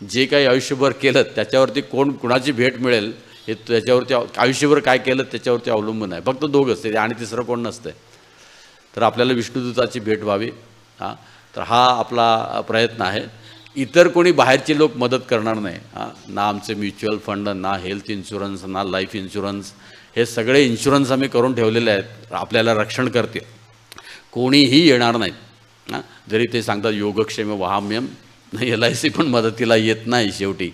जे काही आयुष्यभर केलं त्याच्यावरती कुणाची भेट मिळेल हे त्याच्यावरती, आयुष्यभर काय केलं त्याच्यावरती अवलंबून आहे. फक्त दोघंच ते आणि तिसरं कोण नसतं. तर आपल्याला विष्णुदूताची भेट व्हावी. हां, तर हा आपला प्रयत्न आहे. इतर कोणी बाहेरचे लोक मदत करणार नाही. हां, ना आमचे म्युच्युअल फंड, ना हेल्थ इन्शुरन्स, ना लाईफ इन्शुरन्स, हे सगळे इन्शुरन्स आम्ही करून ठेवलेले आहेत, आपल्याला रक्षण करतील. कोणीही येणार नाहीत. हां, जरी ते सांगतात योगक्षेम वहाम्यम, LIC पण मदतीला येत नाही. शेवटी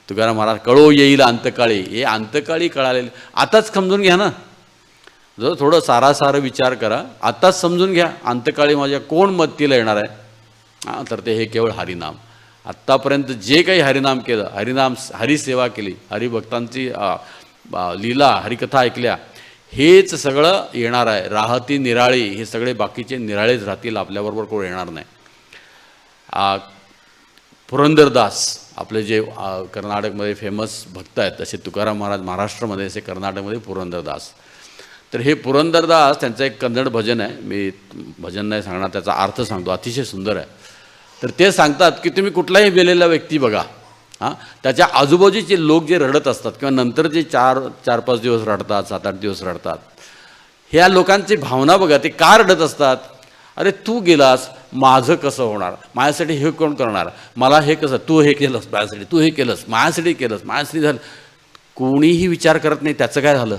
तुकाराम महाराज कळो येईल अंतकाळी, हे अंतकाळी कळालेले आताच समजून घ्या ना. जर थोडं सारासार विचार करा, आताच समजून घ्या अंतकाळी माझ्या कोण मदतीला येणार आहे. हां, तर ते हे केवळ हरिनाम. आत्तापर्यंत जे काही हरिनाम केलं, हरिसेवा केली, हरिभक्तांची लीला हरिकथा ऐकल्या, हेच सगळं येणार आहे. राहती निराळी, हे सगळे बाकीचे निराळेच राहतील, आपल्याबरोबर कोण येणार नाही. पुरंदरदास आपले जे कर्नाटकमध्ये फेमस भक्त आहेत, तसे तुकाराम महाराज महाराष्ट्रामध्ये, असे कर्नाटकमध्ये पुरंदरदास. तर हे पुरंदरदास त्यांचं एक कन्नड भजन आहे, मी भजन नाही सांगणार, त्याचा अर्थ सांगतो, अतिशय सुंदर आहे. तर ते सांगतात की तुम्ही कुठलाही मेलेला व्यक्ती बघा, हां, त्याच्या आजूबाजूचे लोक जे रडत असतात किंवा नंतर जे 4-5 दिवस रडतात, 7-8 दिवस रडतात, ह्या लोकांची भावना बघा, ते का रडत असतात. अरे तू गेलास, माझं कसं होणार, माझ्यासाठी हे कोण करणार, मला हे कसं, तू हे केलंस माझ्यासाठी, तू हे केलंस माझ्यासाठी, केलंस माझ्यासाठी झालं. कोणीही विचार करत नाही त्याचं काय झालं,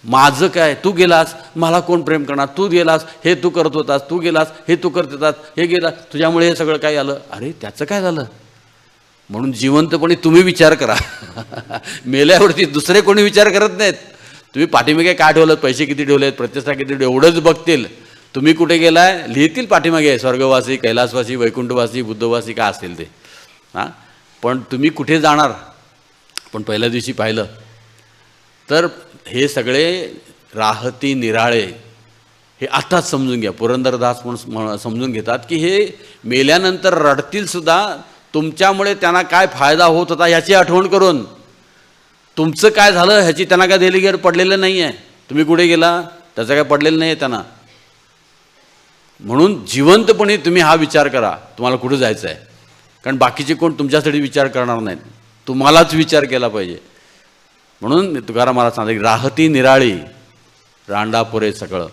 माझं काय, तू गेलास मला कोण प्रेम करणार, तू गेलास हे तू करत होतास, तू गेलास हे तू करत होतास, हे गेलास तुझ्यामुळे हे सगळं काय आलं, अरे त्याचं काय झालं. म्हणून जिवंतपणे तुम्ही विचार करा. मेल्यावरती दुसरे कोणी विचार करत नाहीत. तुम्ही पाठीमागे काय ठेवलं, पैसे किती ठेवलेत, प्रतिष्ठा किती ठेवले, एवढंच बघतील. तुम्ही कुठे गेलाय लिहितील पाठीमागे, स्वर्गवासी, कैलासवासी, वैकुंठवासी, बुद्धवासी काय असतील ते. हां, पण तुम्ही कुठे जाणार. पण पहिल्या दिवशी पाहिलं तर हे सगळे राहती निराळे, हे आताच समजून घ्या. पुरंदरदास म्हणून समजून घेतात की हे मेल्यानंतर रडतील सुद्धा, तुमच्यामुळे त्यांना काय फायदा होत होता ह्याची आठवण करून. तुमचं काय झालं ह्याची त्यांना काय देणगीर पडलेलं नाही आहे, तुम्ही कुठे गेला त्याचं काय पडलेलं नाही आहे त्यांना. म्हणून जिवंतपणे तुम्ही हा विचार करा, तुम्हाला कुठं जायचं आहे, कारण बाकीचे कोण तुमच्यासाठी विचार करणार नाहीत, तुम्हालाच विचार केला पाहिजे. म्हणून तुकाराम महाराज सांगतात राहती निराळी रांडा पुरे सकळ,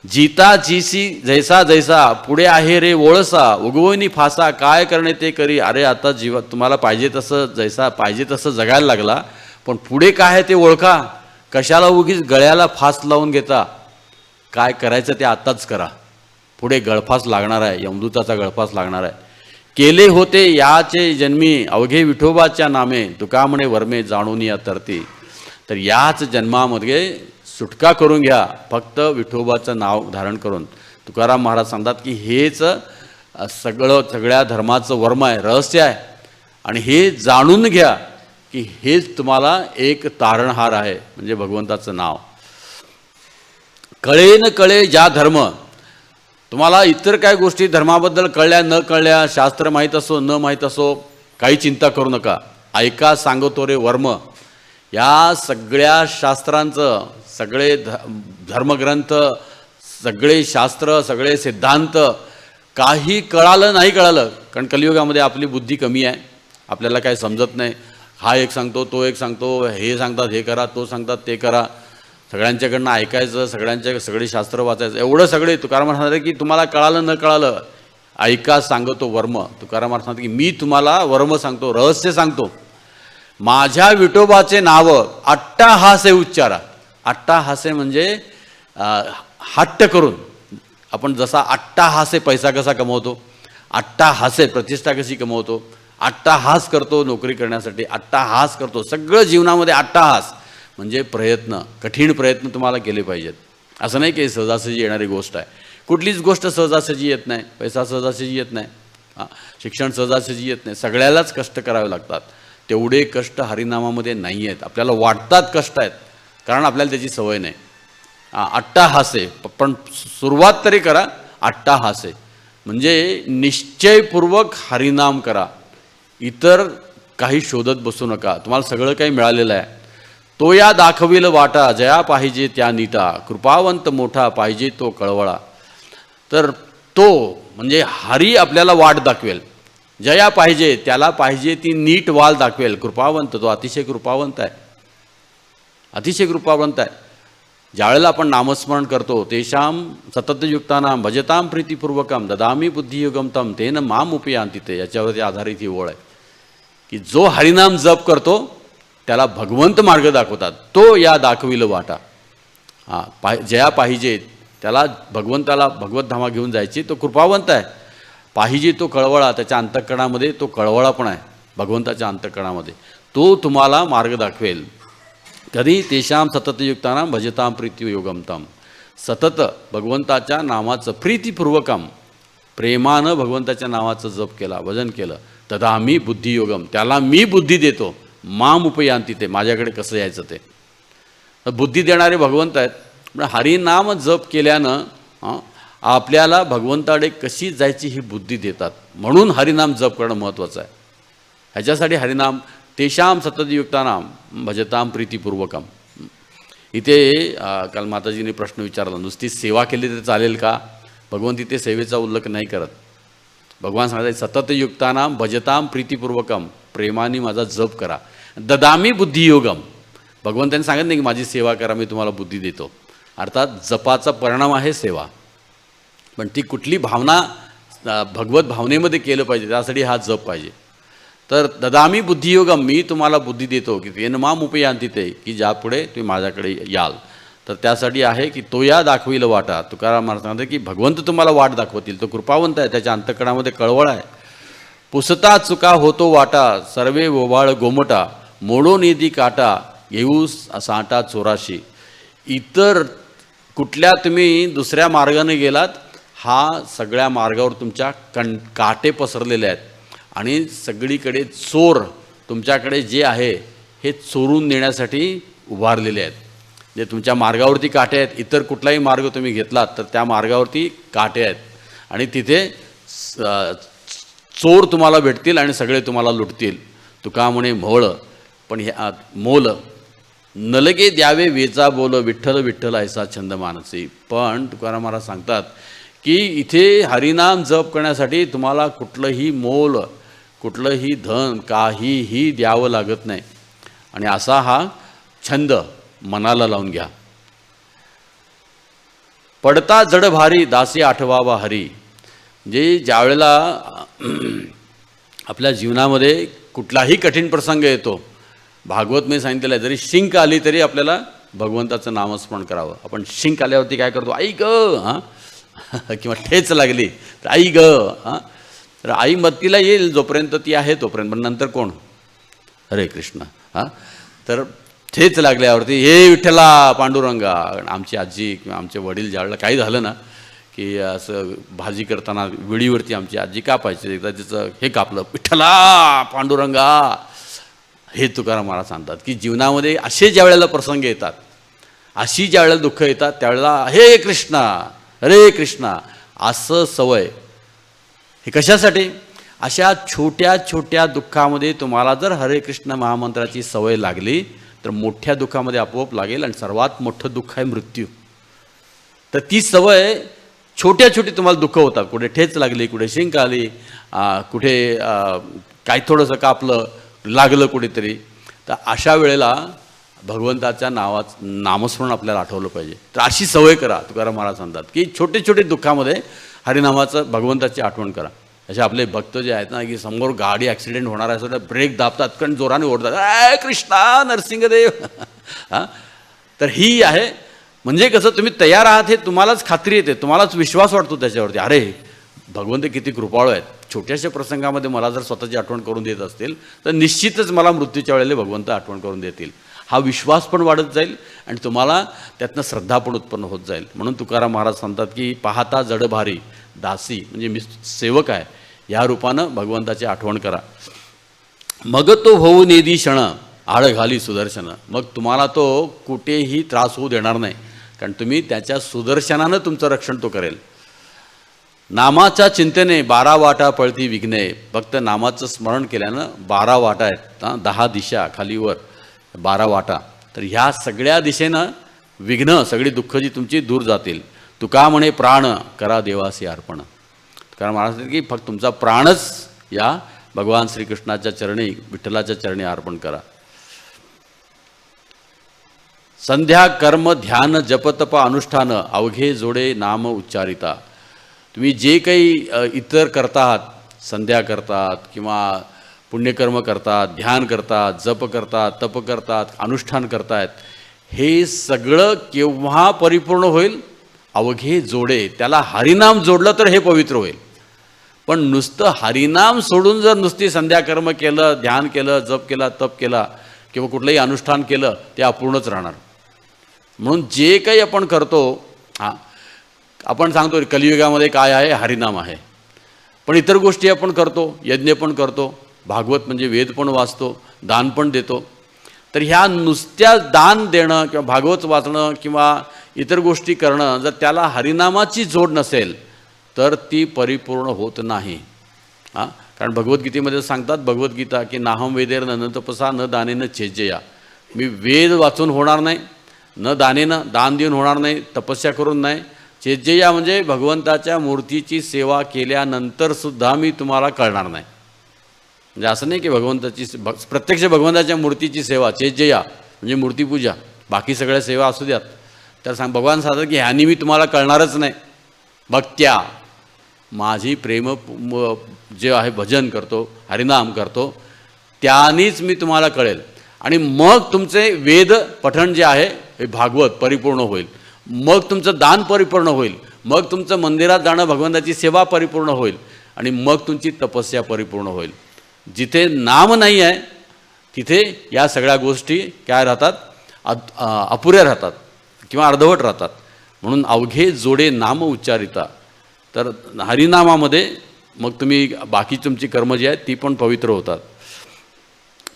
जीता जीसी जैसा जैसा, पुढे आहे रे ओळसा, उगवणी फासा, काय करणे ते करी. अरे आता तुम्हाला पाहिजे तसं, जैसा पाहिजे तसं जगायला लागला, पण पुढे काय आहे ते ओळखा. कशाला उगीच गळ्याला फास लावून घेता, काय करायचं ते आत्ताच करा. पुढे गळफास लागणार आहे, यमदूताचा गळफास लागणार आहे. केले होते याचे जन्मी अवघे विठोबाच्या नामे, तुका म्हणे वर्मे जाणून या तरती. तर याच जन्मामध्ये सुटका करून घ्या फक्त विठोबाचं नाव धारण करून. तुकाराम महाराज सांगतात की हेच सगळ्या धर्माचं वर्म आहे, रहस्य आहे. आणि हे जाणून घ्या की हेच तुम्हाला एक तारणहार आहे, म्हणजे भगवंताचं नाव. कळे न कळे ज्या धर्म, तुम्हाला इतर काय गोष्टी धर्माबद्दल कळल्या न कळल्या, शास्त्र माहीत असो न माहीत असो, काही चिंता करू नका. ऐका सांगतो रे वर्म. या सगळ्या शास्त्रांचं, सगळे धर्मग्रंथ, सगळे शास्त्र, सगळे सिद्धांत काही कळालं नाही कळालं, कारण कलियुगामध्ये आपली बुद्धी कमी आहे, आपल्याला काय समजत नाही. हा एक सांगतो, तो एक सांगतो, हे सांगतात हे करा, तो सांगतात ते करा, सगळ्यांच्याकडनं ऐकायचं, सगळे शास्त्र वाचायचं, एवढं सगळे. तुकाराम सांगतात की तुम्हाला कळालं न कळालं, ऐका सांगतो वर्म. तुकाराम सांगतात की मी तुम्हाला वर्म सांगतो, रहस्य सांगतो. माझ्या विठोबाचे नाव अट्टाहासे उच्चारा. अट्टाहासे म्हणजे हट्ट करून. आपण जसा अट्टाहासे पैसा कसा कमवतो, अट्टाहासे प्रतिष्ठा कशी कमवतो, अट्टाहास करतो नोकरी करण्यासाठी, अट्टाहास करतो सगळं जीवनामध्ये. अट्टाहास म्हणजे प्रयत्न, कठीण प्रयत्न तुम्हाला केले पाहिजेत. असं नाही की सहजासहजी येणारी गोष्ट आहे. कुठलीच गोष्ट सहजासहजी येत नाही. पैसा सहजासहजी येत नाही, शिक्षण सहजासहजी येत नाही. सगळ्यालाच कष्ट करावे लागतात. तेवढे कष्ट हरिनामामध्ये नाही आहेत. आपल्याला वाटतात कष्ट आहेत, कारण आपल्याला त्याची सवय नाही. अट्टाहासे, पण सुरुवात तरी करा. अट्टाहासे म्हणजे निश्चयपूर्वक हरिनाम करा. इतर काही शोधत बसू नका. तुम्हाला सगळं काही मिळालेलं आहे. तो या दाखविल वाटा, जया पाहिजे त्या नीटा, कृपावंत मोठा पाहिजे तो कळवळा. तर तो म्हणजे हरी आपल्याला वाट दाखवेल. जया पाहिजे, त्याला पाहिजे ती नीट वाल दाखवेल. कृपावंत, तो अतिशय कृपावंत आहे, अतिशय कृपावंत आहे. ज्यावेळेला आपण नामस्मरण करतो, तेषाम सततयुक्तानां भजतां प्रीतिपूर्वकम ददामी बुद्धियुगम तम तेन माम उपयांती ते. याच्यावरती आधारित ही ओळ आहे की जो हरिनाम जप करतो त्याला भगवंत मार्ग दाखवतात. तो या दाखविल वाटा. जया पाहिजे, त्याला भगवंताला भगवत धामा घेऊन जायची. तो कृपावंत आहे. पाहिजे तो कळवळा, त्याच्या अंतःकरणामध्ये तो कळवळा पण आहे. भगवंताच्या अंतःकरणामध्ये तो तुम्हाला मार्ग दाखवेल. कधी तेषाम सततयुक्तानां भजतां प्रीतियोगम तम. सतत भगवंताच्या नामाचं प्रीतिपूर्वकम, प्रेमानं भगवंताच्या नावाचं जप केला, भजन केलं. तदा मी बुद्धियोगम, त्याला मी बुद्धी देतो. माम उपयांती ते, माझ्याकडे कसं यायचं ते. बुद्धी देणारे भगवंत आहेत. पण हरिनाम जप केल्यानं आपल्याला भगवंताकडे कशी जायची ही बुद्धी देतात. म्हणून हरिनाम जप करणं महत्त्वाचं आहे. ह्याच्यासाठी हरिनाम तेषाम सततयुक्तानां भजतां प्रीतिपूर्वकम. इथे काल माताजीने प्रश्न विचारला, नुसती सेवा केली तर चालेल का? भगवंत इथे सेवेचा उल्लेख नाही करत. भगवान सांगतात सततयुक्तानां भजतां प्रीतिपूर्वकम, प्रेमाने माझा जप करा. ददामी बुद्धियोगम, भगवंतांनी सांगत नाही की माझी सेवा करा, मी तुम्हाला बुद्धी देतो. अर्थात जपाचा परिणाम आहे सेवा, पण ती कुठली भावना भगवत भावनेमध्ये केलं पाहिजे, त्यासाठी हा जप पाहिजे. तर ददामी बुद्धियोगम, मी तुम्हाला बुद्धी देतो की तेन माम उपयांती ते, की ज्यापुढे तुम्ही माझ्याकडे याल. तर त्यासाठी आहे की तो या दाखविल वाटा. तुकाराम महाराज सांगतात की भगवंत तुम्हाला वाट दाखवतील. तो कृपावंत आहे, त्याच्या अंतःकरणामध्ये कळवळ आहे. पुसता चुका होतो वाटा, सर्वे ओवाळ गोमटा, मोडो निधी काटा, घेऊ साठा चोराशी. इतर कुठल्या तुम्ही दुसऱ्या मार्गाने गेलात, हा सगळ्या मार्गावर तुमच्या काटे पसरलेले आहेत आणि सगळीकडे चोर तुमच्याकडे जे आहे हे चोरून नेण्यासाठी उभारलेले आहेत. जे तुमच्या मार्गावरती काटे आहेत. इतर कुठलाही मार्ग तुम्ही घेतलात तर त्या मार्गावरती काटे आहेत आणि तिथे चोर तुम्हाला भेटतील आणि सगळे तुम्हाला लुटतील. तुका म्हणे मोळ, पण हे मोल नलगे द्यावे वेचा बोल, विठ्ठल विठ्ठल ऐसा छंद मानसी. पण तुकाराम महाराज सांगतात की इथे हरिनाम जप करण्यासाठी तुम्हाला कुठलंही मोल, कुठलंही धन, काहीही द्यावं लागत नाही. आणि असा हा छंद मनाला लावून घ्या. पडता जड भारी दासी आठवावा हरी. जे ज्यावेळेला आपल्या जीवनामध्ये कुठलाही कठीण प्रसंग येतो, भागवतमध्ये सांगितलेलं आहे, जरी शिंक आली तरी आपल्याला भगवंताचं नामस्मरण करावं. आपण शिंक आल्यावरती काय करतो, ऐक किंवा ठेच लागली तर आई ग, हां, तर आई मदतीला येईल जोपर्यंत ती आहे तोपर्यंत, पण नंतर कोण? हरे कृष्ण. हां, तर ठेच लागल्यावरती हे विठ्ठला पांडुरंगा. आमची आजी किंवा आमचे वडील ज्यावेळेला काही झालं ना की असं भाजी करताना विडीवरती आमची आजी कापायची, एकदा तिचं हे कापलं, विठ्ठला पांडुरंगा. हे तुकाराम महाराज सांगतात की जीवनामध्ये असे ज्या वेळेला प्रसंग येतात, अशी ज्या वेळेला दुःख येतात त्यावेळेला हे कृष्णा, हरे कृष्णा असं सवय. हे कशासाठी? अशा छोट्या छोट्या दुःखामध्ये तुम्हाला जर हरे कृष्ण महामंत्राची सवय लागली तर मोठ्या दुःखामध्ये आपोआप लागेल. आणि सर्वात मोठं दुःख आहे मृत्यू. तर ती सवय, छोट्या छोटी तुम्हाला दुःख होतात, कुठे ठेच लागली, कुठे शिंक आली, कुठे काय थोडंसं कापलं, लागलं कुठेतरी, तर अशा वेळेला भगवंताच्या नामस्मरण आपल्याला आठवलं पाहिजे. तर अशी सवय करा. तुकाराम महाराज सांगतात की छोटे छोटे दुःखामध्ये हरिनामाचं, भगवंताची आठवण करा. असे आपले भक्त जे आहेत ना की समोर गाडी ॲक्सिडेंट होणार आहे तर ब्रेक दाबतात, कारण जोराने ओढतात, अय कृष्णा नरसिंहदेव. हां, तर ही आहे. म्हणजे कसं, तुम्ही तयार आहात हे तुम्हालाच खात्री येते, तुम्हालाच विश्वास वाटतो त्याच्यावरती, अरे भगवंत किती कृपाळू आहेत. छोट्याशा प्रसंगामध्ये मला जर स्वतःची आठवण करून देत असतील तर निश्चितच मला मृत्यूच्या वेळेला भगवंत आठवण करून देतील. हा विश्वास पण वाढत जाईल आणि तुम्हाला त्यातनं श्रद्धा पण उत्पन्न होत जाईल. म्हणून तुकाराम महाराज सांगतात की पाहता जडभारी दासी, म्हणजे मी सेवक आहे, या रूपानं भगवंताची आठवण करा. मग तो होऊ नेदी क्षण आळ घाली सुदर्शन. मग तुम्हाला तो कुठेही त्रास होऊ देणार नाही, कारण तुम्ही त्याच्या सुदर्शनानं तुमचं रक्षण तो करेल. नामाच्या चिंतेने 12 वाटा पळती विघ्ने. फक्त नामाचं स्मरण केल्यानं 12 वाटा आहेत, 10 दिशा खालीवर 12 वाटा. तर ह्या सगळ्या दिशेनं विघ्न, सगळी दुःख जी तुमची दूर जातील. तुका म्हणे प्राण करा देवासी अर्पण. कारण महाराज की फक्त तुमचा प्राणच या भगवान श्रीकृष्णाच्या चरणी, विठ्ठलाच्या चरणी अर्पण करा. संध्या कर्म ध्यान जपतप अनुष्ठान अवघे जोडे नाम उच्चारिता. तुम्ही जे काही इतर करता आहात, संध्या करतात किंवा पुण्यकर्म करतात, ध्यान करतात, जप करतात, तप करतात, अनुष्ठान करतायत, हे सगळं केव्हा परिपूर्ण होईल? अवघे जोडे, त्याला हरिनाम जोडलं तर हे पवित्र होईल. पण नुसतं हरिनाम सोडून जर नुसती संध्याकर्म केलं, ध्यान केलं, जप केला, तप केला किंवा कुठलंही अनुष्ठान केलं, ते अपूर्णच राहणार. म्हणून जे काही आपण करतो, आपण सांगतो कलियुगामध्ये काय आहे? हरिनाम आहे. पण इतर गोष्टी आपण करतो, यज्ञ पण करतो, भागवत म्हणजे वेद पण वाचतो, दान पण देतो. तर ह्या नुसत्या दान देणं किंवा भागवत वाचणं किंवा इतर गोष्टी करणं, जर त्याला हरिनामाची जोड नसेल तर ती परिपूर्ण होत नाही. कारण भगवद्गीतेमध्ये सांगतात, भगवद्गीता की नाहम वेदेर न तपसा न दानेनं छेज्जया. मी वेद वाचून होणार नाही, न दानेनं, दान देऊन होणार नाही, तपस्या करून नाही. छेज्जया म्हणजे भगवंताच्या मूर्तीची सेवा केल्यानंतरसुद्धा मी तुम्हाला कळणार नाही. म्हणजे असं नाही की भगवंताची प्रत्यक्ष भगवंताच्या मूर्तीची सेवा छेज्जया म्हणजे मूर्तीपूजा, बाकी सगळ्या सेवा असू द्यात, तर भगवान सांगतात की ह्यानी मी तुम्हाला कळणारच नाही. भक्त्या, माझी प्रेम जे आहे भजन करतो, हरिनाम करतो, त्यानीच मी तुम्हाला कळेल. आणि मग तुमचे वेद पठण जे आहे हे भागवत परिपूर्ण होईल, मग तुमचं दान परिपूर्ण होईल, मग तुमचं मंदिरात जाणं, भगवंताची सेवा परिपूर्ण होईल, आणि मग तुमची तपस्या परिपूर्ण होईल. जिथे नाम नाही आहे तिथे या सगळ्या गोष्टी काय राहतात? अपुऱ्या राहतात किंवा अर्धवट राहतात. म्हणून अवघे जोडे नाम उच्चारिता. तर हरिनामामध्ये मग तुम्ही बाकी तुमची कर्म जी आहेत ती पण पवित्र होतात.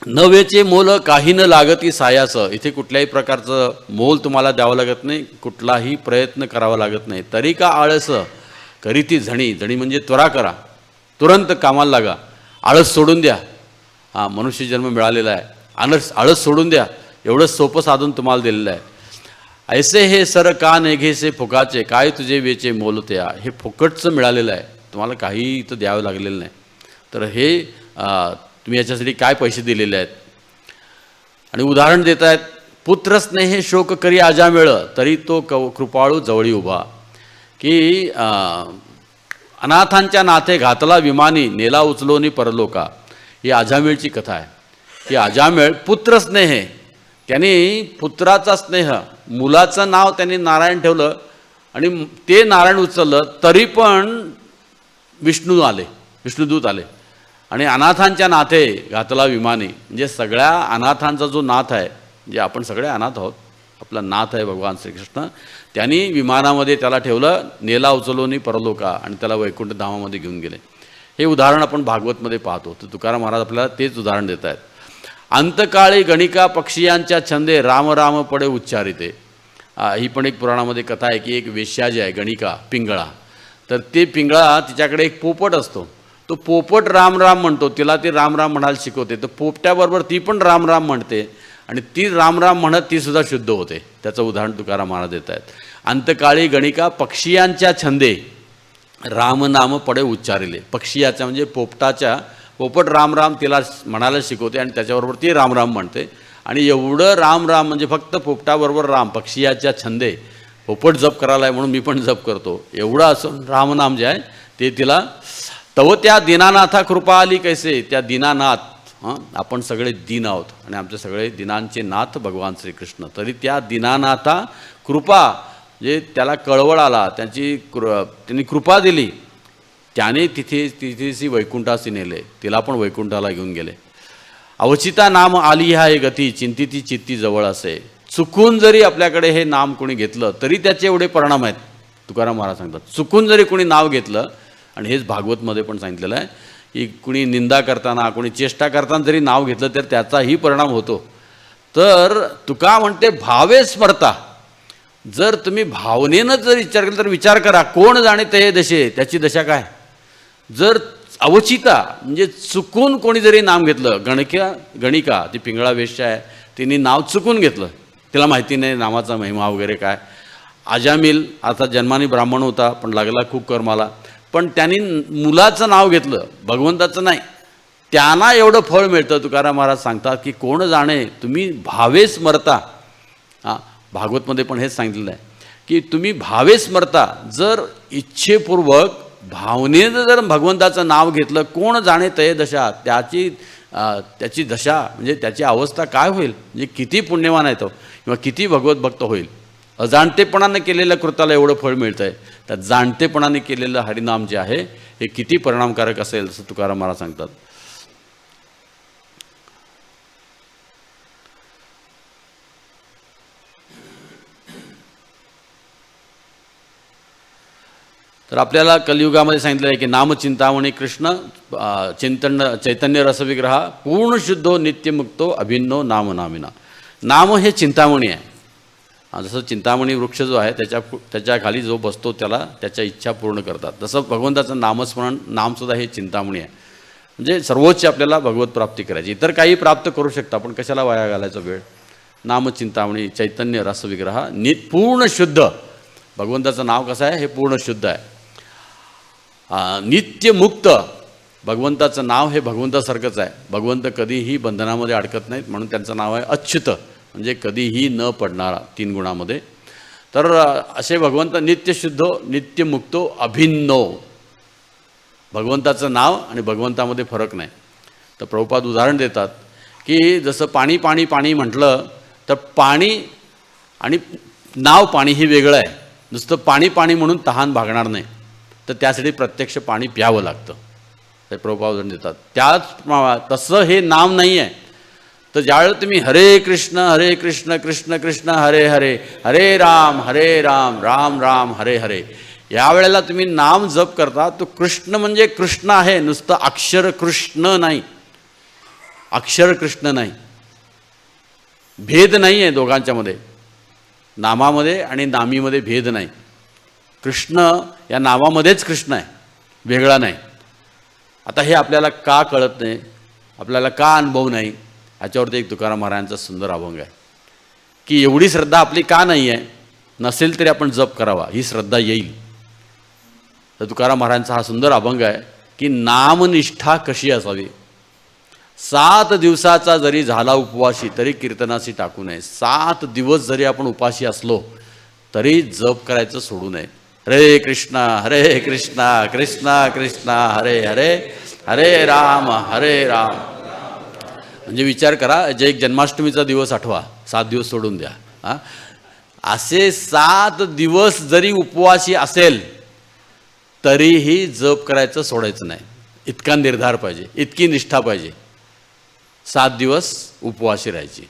नवेचे मोल काही न लागती सायाचं. इथे कुठल्याही प्रकारचं मोल तुम्हाला द्यावं लागत नाही, कुठलाही प्रयत्न करावा लागत नाही. तरी का आळस करीती झणी. झणी म्हणजे त्वरा करा, तुरंत कामाला लागा, आळस सोडून द्या. मनुष्य जन्म मिळालेला आहे, आळस सोडून द्या. एवढंच सोपं साधन तुम्हाला दिलेलं आहे. ऐसे हे सर का नेघेसे फुकाचे, काय तुझे वेचे मोलत्या. हे फुकटचं मिळालेलं आहे, तुम्हाला काही इथं द्यावं लागलेलं नाही. तर हे तुम्ही याच्यासाठी काय पैसे दिलेले आहेत. आणि उदाहरण देत आहेत, पुत्र स्नेहे शोक करी आजामेळ, तरी तो कृपाळू जवळी उभा. की अनाथांच्या नाथे घातला विमानी, नेला उचलोनी परलोका. ही आजामेळची कथा आहे. की आजामेळ पुत्र स्नेह, त्यांनी पुत्राचा स्नेह, मुलाचं नाव त्यांनी नारायण ठेवलं आणि ते नारायण उचललं तरी पण विष्णू आले, विष्णुदूत आले आणि अनाथांच्या नाथे घातला विमानी. म्हणजे सगळ्या अनाथांचा जो नाथ आहे, म्हणजे आपण सगळे अनाथ आहोत, आपला नाथ आहे भगवान श्रीकृष्ण, त्यांनी विमानामध्ये त्याला ठेवलं, नेला उचलून परलोका आणि त्याला वैकुंठ धामामध्ये घेऊन गेले. हे उदाहरण आपण भागवतमध्ये पाहतो. तर तुकाराम महाराज आपल्याला तेच उदाहरण देत आहेत. अंतकाळी गणिका पक्षियांच्या छंदे राम राम पडे उच्चारिते. ही पण एक पुराणामध्ये कथा आहे की एक वेश्या जी आहे गणिका, पिंगळा, तर ते पिंगळा तिच्याकडे एक पोपट असतो. तो पोपट राम राम म्हणतो, तिला ती राम राम म्हणायला शिकवते. तर पोपट्याबरोबर ती पण राम राम म्हणते आणि ती राम राम म्हणत ती सुद्धा शुद्ध होते. त्याचं उदाहरण तुकाराम महाराज देत आहेत. अंतकाळी गणिका पक्षियांच्या छंदे रामनाम पडे उच्चारिले. पक्षियाच्या म्हणजे पोपट राम राम तिला म्हणायला शिकवते आणि त्याच्याबरोबर ती राम राम म्हणते. आणि एवढं राम राम म्हणजे फक्त पोपटाबरोबर राम, पक्षियाच्या छंदे, पोपट जप करायला आहे म्हणून मी पण जप करतो, एवढं असं रामनाम जे आहे ते तिला. तव त्या दीनानाथा कृपा आली कैसे. त्या दीनानाथ, आपण सगळे दीन आहोत आणि आमचे सगळे दिनांचे नाथ भगवान श्रीकृष्ण, तरी त्या दीनानाथा कृपा, जे त्याला कळवळ आला, त्यांनी कृपा दिली, त्याने तिथेशी वैकुंठाशी नेले, तिला पण वैकुंठाला घेऊन गेले. अवचिता नाम आली हा हे गती, चिंतिती चित्ती जवळ असे. चुकून जरी आपल्याकडे हे नाम कोणी घेतलं तरी त्याचे एवढे परिणाम आहेत. तुकाराम महाराज सांगतात, चुकून जरी कोणी नाव घेतलं, आणि हेच भागवतमध्ये पण सांगितलेलं आहे की कुणी निंदा करताना, कोणी चेष्टा करताना जरी नाव घेतलं तर त्याचाही परिणाम होतो. तर तुका म्हणते भावे स्मरता. जर तुम्ही भावनेनं जर विचार केला तर विचार करा, कोण जाणे ते दशे, त्याची दशा काय. जर अवचिता म्हणजे चुकून कोणी जरी नाम घेतलं, गणिका ती पिंगळा वेश्या आहे, तिने नाव चुकून घेतलं, तिला माहिती नाही नामाचा महिमा वगैरे काय. अजामिल अर्थात जन्माने ब्राह्मण होता पण लागला खूप कर्माला, पण त्यांनी मुलाचं नाव घेतलं, भगवंताचं नाही, त्यांना एवढं फळ मिळतं. तुकाराम महाराज सांगतात की कोण जाणे तुम्ही भावे स्मरता. भागवतमध्ये पण हेच सांगितलेलं आहे की तुम्ही भावे स्मरता, जर इच्छेपूर्वक भावनेनं जर भगवंताचं नाव घेतलं, कोण जाणे तय दशा, त्याची दशा म्हणजे त्याची अवस्था काय होईल, म्हणजे किती पुण्यवान आहे तो किंवा किती भगवत भक्त होईल. अजाणतेपणाने केलेल्या कृताला एवढं फळ मिळतं आहे, तर जाणतेपणाने केलेलं हरिनाम जे आहे हे किती परिणामकारक असेल असं तुकाराम महाराज सांगतात. तर आपल्याला कलियुगामध्ये सांगितलं आहे की नामचिंतामणी कृष्ण चैतन्य रसविग्रहा पूर्ण शुद्धो नित्यमुक्तो अभिन्नो नाम नामिना. नाम हे चिंतामणी आहे. जसं चिंतामणी वृक्ष जो आहे त्याच्या खाली जो बसतो त्याला त्याच्या इच्छा पूर्ण करतात, तसं भगवंताचं नामस्मरण नामसुद्धा हे चिंतामणी आहे. म्हणजे सर्वोच्च आपल्याला भगवत प्राप्ती करायची. इतर काही प्राप्त करू शकता पण कशाला वाया घालायचा वेळ. नामचिंतामणी चैतन्य रसविग्रहा पूर्ण शुद्ध. भगवंताचं नाव कसं आहे, हे पूर्ण शुद्ध आहे. नित्यमुक्त. भगवंताचं नाव हे भगवंतासारखंच आहे. भगवंत कधीही बंधनामध्ये अडकत नाहीत म्हणून त्यांचं नाव आहे अच्युत, म्हणजे कधीही न पडणारा 3 गुणामध्ये. तर असे भगवंत नित्यशुद्ध नित्यमुक्तो अभिन्नो. भगवंताचं नाव आणि भगवंतामध्ये फरक नाही. तर प्रभुपाद उदाहरण देतात की जसं पाणी पाणी पाणी म्हटलं तर पाणी आणि नाव पाणी हे वेगळं आहे. नुसतं पाणी पाणी म्हणून तहान भागणार नाही, तर त्यासाठी प्रत्यक्ष पाणी प्यावं लागतं. ते प्रभुपाद उदाहरण देतात. त्याच तसं हे नाम नाही आहे. तर ज्यावेळेला तुम्ही हरे कृष्ण कृष्ण कृष्ण हरे हरे, हरे राम राम राम हरे हरे, यावेळेला तुम्ही नाम जप करता, तो कृष्ण म्हणजे कृष्ण आहे, नुसतं अक्षर कृष्ण नाही, अक्षर कृष्ण नाही. भेद नाही आहे दोघांच्यामध्ये, नामामध्ये आणि नामीमध्ये भेद नाही. कृष्ण या नावामध्येच कृष्ण आहे, वेगळा नाही. आता हे आपल्याला का कळत नाही, आपल्याला का अनुभव नाही, ह्याच्यावरती एक तुकाराम महाराजांचा सुंदर अभंग आहे की एवढी श्रद्धा आपली का नाही आहे. नसेल तरी आपण जप करावा, ही श्रद्धा येईल. तर तुकाराम महाराजांचा हा सुंदर अभंग आहे की नामनिष्ठा कशी असावी. 7 दिवसाचा जरी झाला उपवासी तरी कीर्तनाशी टाकू नये. 7 दिवस जरी आपण उपाशी असलो तरी जप करायचं सोडू नये. हरे कृष्णा कृष्णा कृष्णा हरे हरे, हरे राम. म्हणजे विचार करा, जे एक जन्माष्टमीचा दिवस आठवा, 7 दिवस सोडून द्या. असे 7 दिवस जरी उपवासी असेल तरीही जप करायचं सोडायचं नाही. इतका निर्धार पाहिजे, इतकी निष्ठा पाहिजे. 7 दिवस उपवासी राहायची,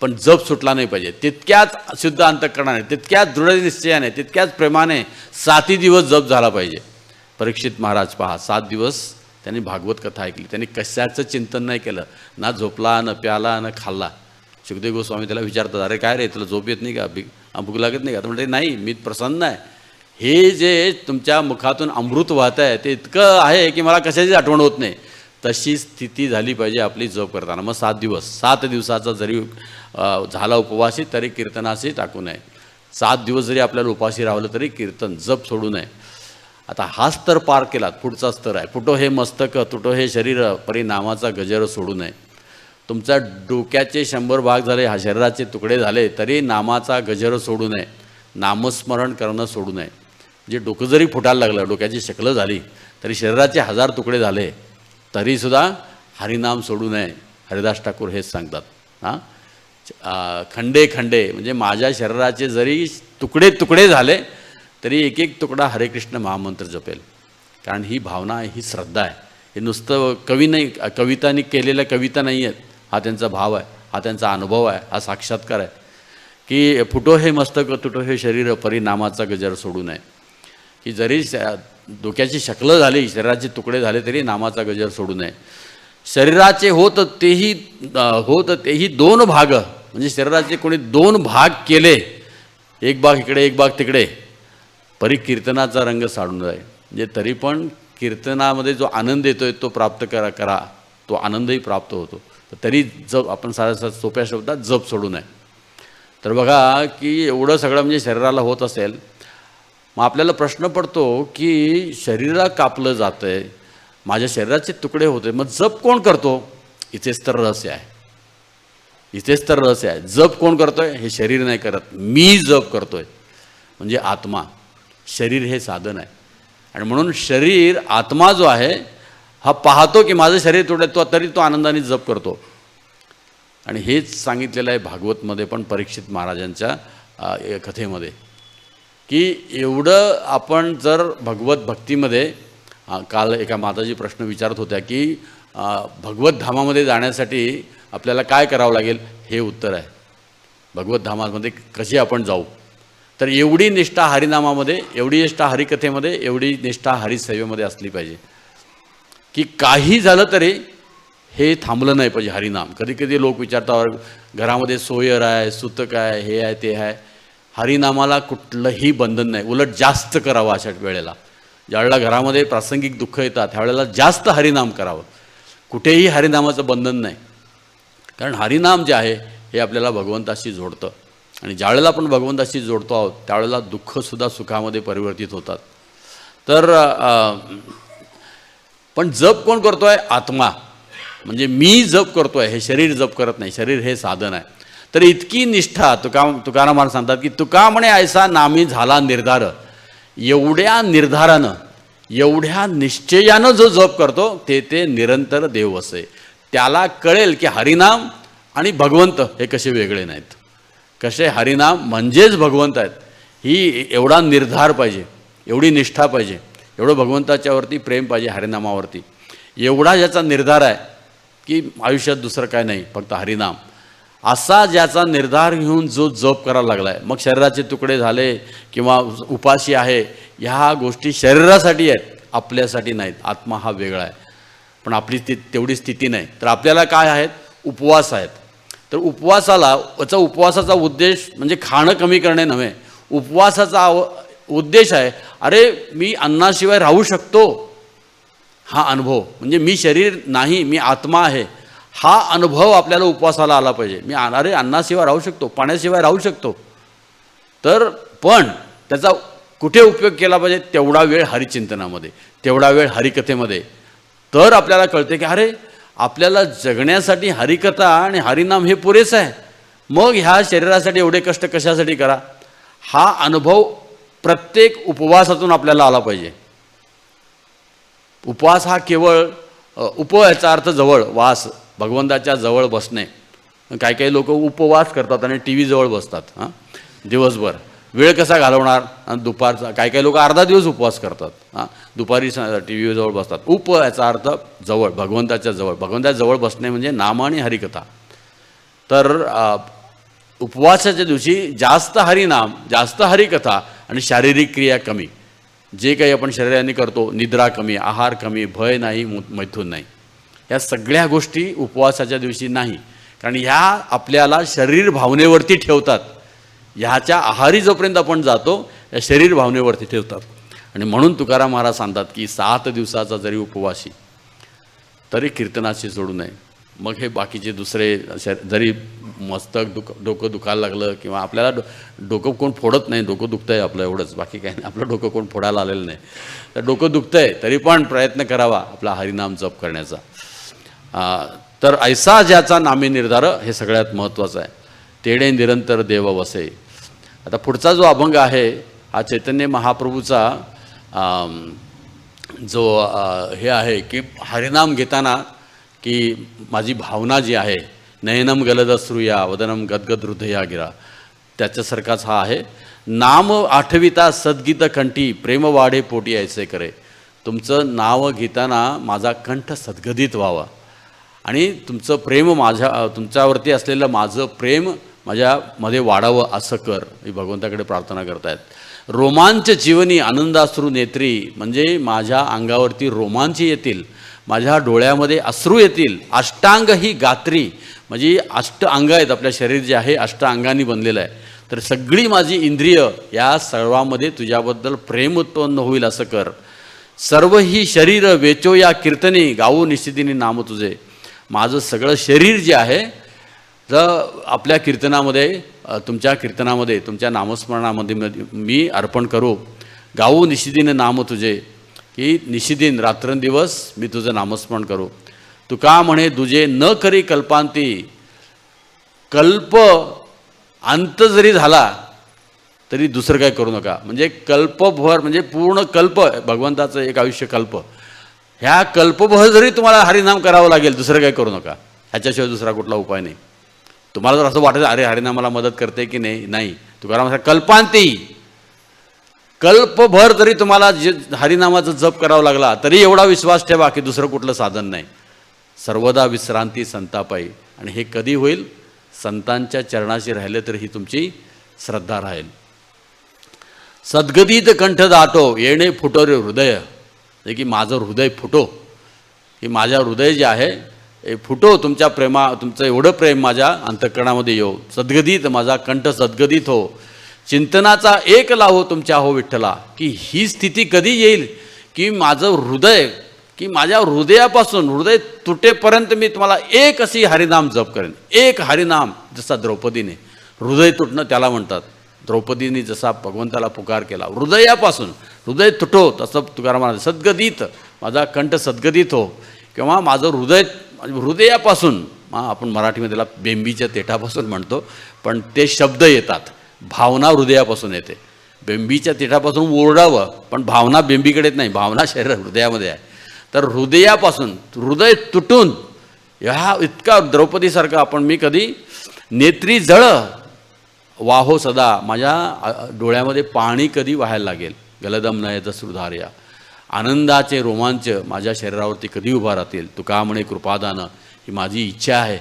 पण जप सुटला नाही पाहिजे. तितक्याच शुद्ध अंतःकरणाने, तितक्याच दृढ निश्चयाने, तितक्याच प्रेमाने 7 दिवस जप झाला पाहिजे. परीक्षित महाराज पहा, 7 दिवस त्यांनी भागवत कथा ऐकली, त्यांनी कशाचं चिंतन नाही केलं, ना झोपला, न प्याला, न खाल्ला. सुखदेव गोस्वामी त्याला विचारतात, अरे काय रे, तुला झोप येत नाही का, भूक लागत नाही का? तर म्हणते नाही, मी प्रसन्न आहे. हे जे तुमच्या मुखातून अमृत वाहत आहे ते इतकं आहे की मला कशाची आठवण होत नाही. तशी स्थिती झाली पाहिजे आपली जप करताना. मग 7 दिवसाचा जरी झाला उपवासी तरी कीर्तनाशी टाकू नये. 7 दिवस जरी आपल्याला उपाशी राहिलं तरी कीर्तन जप सोडू नये. आता हा स्तर पार केलात, पुढचा स्तर आहे, फुटो हे मस्तक तुटो हे शरीर परी नामाचा गजर सोडू नये. तुमच्या डोक्याचे 100 भाग झाले, हा शरीराचे तुकडे झाले तरी नामाचा गजर सोडू नये, नामस्मरण करणं सोडू नये. जे डोकं जरी फुटायला लागलं, डोक्याची शकलं झाली, तरी शरीराचे 1000 तुकडे झाले तरीसुद्धा हरिनाम सोडू नये. हरिदास ठाकूर हेच सांगतात. खंडे खंडे म्हणजे माझ्या शरीराचे जरी तुकडे तुकडे झाले तरी एक एक तुकडा हरे कृष्ण महामंत्र जपेल. कारण ही भावना आहे, ही श्रद्धा आहे. हे नुसतं कवितांनी केलेल्या कविता नाही आहेत. हा त्यांचा भाव आहे, हा त्यांचा अनुभव आहे, हा साक्षात्कार आहे की फुटो हे मस्तक तुटो हे शरीर परी नामाचा गजर सोडू नये. की जरी डोक्याची शकलं झाली, शरीराचे तुकडे झाले तरी नामाचा गजर सोडू नये. शरीराचे होत तेही 2 भाग, म्हणजे शरीराचे कोणी 2 भाग केले, एक भाग इकडे एक भाग तिकडे, परी कीर्तनाचा रंग साडून जाईल. म्हणजे तरी पण कीर्तनामध्ये जो आनंद येतोय तो प्राप्त करा, तो आनंदही प्राप्त होतो. तरी जप आपण साध्या सोप्या शब्दात जप सोडू नये. तर बघा की एवढं सगळं म्हणजे शरीराला होत असेल, मग आपल्याला प्रश्न पडतो की शरीराला कापलं जातं आहे, माझ्या शरीराचे तुकडे होते, मग जप कोण करतो? इथेच तर रहस्य आहे, इथेच तर रहस्य आहे. जप कोण करतोय? हे शरीर नाही करत, मी जप करतोय, म्हणजे आत्मा. शरीर हे साधन आहे. आणि म्हणून शरीर, आत्मा जो आहे हा पाहतो की माझं शरीर तुटतो तरी तो आनंदाने जप करतो. आणि हेच सांगितलेलं आहे भागवतमध्ये पण, परीक्षित महाराजांच्या कथेमध्ये, की एवढं आपण जर भगवत भक्तीमध्ये, काल एका माताजी प्रश्न विचारत होत्या की भगवत धामामध्ये जाण्यासाठी आपल्याला काय करावं लागेल, हे उत्तर आहे. भगवत धामामध्ये कशी आपण जाऊ? तर एवढी निष्ठा हरिनामामध्ये, एवढी निष्ठा हरिकथेमध्ये, एवढी निष्ठा हरिसेवेमध्ये असली पाहिजे की काही झालं तरी हे थांबलं नाही पाहिजे हरिनाम. कधी कधी लोक विचारतात, घरामध्ये सोयर आहे, सुतक आहे, हे आहे, ते आहे. हरिनामाला कुठलंही बंधन नाही, उलट जास्त करावं. अशा वेळेला ज्यावेळेला घरामध्ये प्रासंगिक दुःख येतात त्यावेळेला जास्त हरिनाम करावं. कुठेही हरिनामाचं बंधन नाही, कारण हरिनाम जे आहे हे आपल्याला भगवंताशी जोडतं. आणि ज्यावेळेला आपण भगवंताशी जोडतो आहोत त्यावेळेला दुःखसुद्धा सुखामध्ये परिवर्तित होतात. तर पण जप कोण करतो आहे? आत्मा. म्हणजे मी जप करतो आहे, हे शरीर जप करत नाही. शरीर हे साधन आहे. तर इतकी निष्ठा तुकाराम महाराज सांगतात की तुका म्हणे ऐसा नामी झाला निर्धार. एवढ्या निर्धारानं, एवढ्या निश्चयानं जो जप करतो ते निरंतर देव असे. त्याला कळेल की हरिनाम आणि भगवंत हे कसे वेगळे नाहीत, कसे हरिनाम म्हणजेच भगवंत आहेत. ही एवढा निर्धार पाहिजे, एवढी निष्ठा पाहिजे, एवढं भगवंताच्यावरती प्रेम पाहिजे, हरिनामावरती. एवढा ज्याचा निर्धार आहे की आयुष्यात दुसरं काय नाही, फक्त हरिनाम, असा ज्याचा निर्धार घेऊन जो जप करायला लागला आहे, मग शरीराचे तुकडे झाले किंवा उपाशी आहे, ह्या गोष्टी शरीरासाठी आहेत, आपल्यासाठी नाहीत. आत्मा हा वेगळा आहे. पण आपली तेवढी स्थिती नाही. तर आपल्याला काय आहेत? उपवास आहेत. तर उपवासाचा उद्देश म्हणजे खाणं कमी करणे नव्हे. उपवासाचा उद्देश आहे, अरे मी अन्नाशिवाय राहू शकतो, हा अनुभव. म्हणजे मी शरीर नाही, मी आत्मा आहे, हा अनुभव आपल्याला उपवासाला आला पाहिजे. मी अरे अन्नाशिवाय राहू शकतो, पाण्याशिवाय राहू शकतो. तर पण त्याचा कुठे उपयोग केला पाहिजे? तेवढा वेळ हरिचिंतनामध्ये, तेवढा वेळ हरिकथेमध्ये. तर आपल्याला कळते की अरे आपल्याला जगण्यासाठी हरिकथा आणि हरिनाम हे पुरेसं आहे. मग ह्या शरीरासाठी एवढे कष्ट कशासाठी करा? हा अनुभव प्रत्येक उपवासातून आपल्याला आला पाहिजे. उपवास हा केवळ याचा अर्थ जवळ, वास, भगवंताच्या जवळ बसणे. काही काही लोक उपवास करतात आणि टी व्ही जवळ बसतात. दिवसभर वेळ कसा घालवणार, आणि दुपारचा काही काही लोक अर्धा दिवस उपवास करतात. दुपारी टी व्हीजवळ बसतात. याचा अर्थ जवळ, भगवंताच्या जवळ. भगवंताच्या जवळ बसणे म्हणजे नाम आणि हरिकथा. तर उपवासाच्या दिवशी जास्त हरिनाम, जास्त हरिकथा आणि शारीरिक क्रिया कमी. जे काही आपण शरीराने करतो, निद्रा कमी, आहार कमी, भय नाही, मैथून नाही, ह्या सगळ्या गोष्टी उपवासाच्या दिवशी नाही. कारण ह्या आपल्याला शरीर भावनेवरती ठेवतात. ह्याच्या आहारी जोपर्यंत आपण जातो या शरीर भावनेवरती ठेवतात. आणि म्हणून तुकाराम महाराज सांगतात की 7 दिवसाचा जरी उपवासी तरी कीर्तनाशी सोडू नये. मग हे बाकीचे दुसरे जरी मस्तक डोकं दुखायला लागलं किंवा आपल्याला डोकं कोण फोडत नाही, डोकं दुखतं आहे आपलं एवढंच, बाकी काही नाही, आपलं डोकं कोण फोडायला आलेलं नाही, तर डोकं दुखतं आहे तरी पण प्रयत्न करावा आपला हरिनाम जप करण्याचा. तर ऐसा ज्याचा नामे निर्धार हे सगळ्यात महत्त्वाचं आहे. तेडे निरंतर देव वसे. आता पुढचा जो अभंग आहे हा चैतन्य महाप्रभूचा जो हे आहे की हरिनाम घेताना की माझी भावना जी आहे, नयनम गलदश्रूया वदनम गदगद हृदया गिरा, त्याच्यासारखाच हा आहे. नाम आठविता सद्गीत कंठी प्रेम वाढे पोटी ऐसे करे. तुमचं नाव घेताना माझा कंठ सद्गदित व्हावा आणि तुमचं प्रेम तुमच्यावरती असलेलं माझं प्रेम माझ्यामध्ये वाढावं असं कर, मी भगवंताकडे प्रार्थना करतायत. रोमांच जीवनी आनंदाश्रू नेत्री, म्हणजे माझ्या अंगावरती रोमांच येतील, माझ्या डोळ्यामध्ये अश्रू येतील. अष्टांग ही गात्री, म्हणजे 8 अंग आहेत, आपल्या शरीर जे आहे 8 अंगांनी बनलेलं आहे. तर सगळी माझी इंद्रिय या सर्वामध्ये तुझ्याबद्दल प्रेम उत्पन्न होईल असं कर. सर्व ही शरीर वेचो या कीर्तने गाऊ निश्चितीने नाम तुझे. माझं सगळं शरीर जे आहे जर आपल्या कीर्तनामध्ये, तुमच्या कीर्तनामध्ये, तुमच्या नामस्मरणामध्ये मी अर्पण करू. गाऊ निशिदीने नाम तुझे, की निशिदीन रात्रंदिवस मी तुझं नामस्मरण करू. तुका म्हणे तुझे न करी कल्पांती. कल्प अंत जरी झाला तरी दुसरं काय करू नका. म्हणजे कल्पभर, म्हणजे पूर्ण कल्प, भगवंताचं एक आयुष्य कल्प, ह्या कल्पभर जरी तुम्हाला हरिनाम करावं लागेल, दुसरं काय करू नका. ह्याच्याशिवाय दुसरा कुठला उपाय नाही. तुम्हाला जर असं वाटतं अरे हरिनामाला मदत करते की नाही, नाही, तुकाराम कल्पांती, कल्पभर जरी तुम्हाला जे हरिनामाचा जप करावा लागला तरी एवढा विश्वास ठेवा की दुसरं कुठलं साधन नाही. सर्वदा विश्रांती संतापाई. आणि हे कधी होईल? संतांच्या चरणाशी राहिले तर ही तुमची श्रद्धा राहील. सद्गदित कंठ दाटो येणे फुटो रे हृदय, जे की माझं हृदय फुटो, की माझ्या हृदय जे आहे हे फुटो, तुमच्या तुमचं एवढं प्रेम माझ्या अंतःकरणामध्ये येऊ. सद्गदित, माझा कंठ सद्गदित हो. चिंतनाचा एक लाहो तुमच्या हो विठ्ठला. की ही स्थिती कधी येईल की माझं हृदय, की माझ्या हृदयापासून हृदय तुटेपर्यंत मी तुम्हाला एक अशी हरिनाम जप करेन. एक हरिनाम, जसा द्रौपदीने हृदय तुटणं त्याला म्हणतात. द्रौपदीने जसा भगवंताला पुकार केला हृदयापासून, हृदय तुटो, तसं तुकाराम महाराज सद्गदित, माझा कंठ सद्गदित हो, किंवा माझं हृदयापासून, आपण मराठीमध्ये त्याला बेंबीच्या तेठापासून म्हणतो, पण ते शब्द येतात, भावना हृदयापासून येते. बेंबीच्या तेठापासून ओरडावं, पण भावना बेंबीकडे नाही, भावना शरीर हृदयामध्ये आहे. तर हृदयापासून, हृदय तुटून, ह्या इतका द्रौपदीसारखा आपण मी कधी नेत्री जळ वाहो सदा, माझ्या डोळ्यामध्ये पाणी कधी व्हायला लागेल. गलदम नयत सुधार्या, आनंदाचे रोमांच माझ्या शरीरावरती कधी उभा राहतील. तुका म्हणे कृपादानं, ही माझी इच्छा आहे,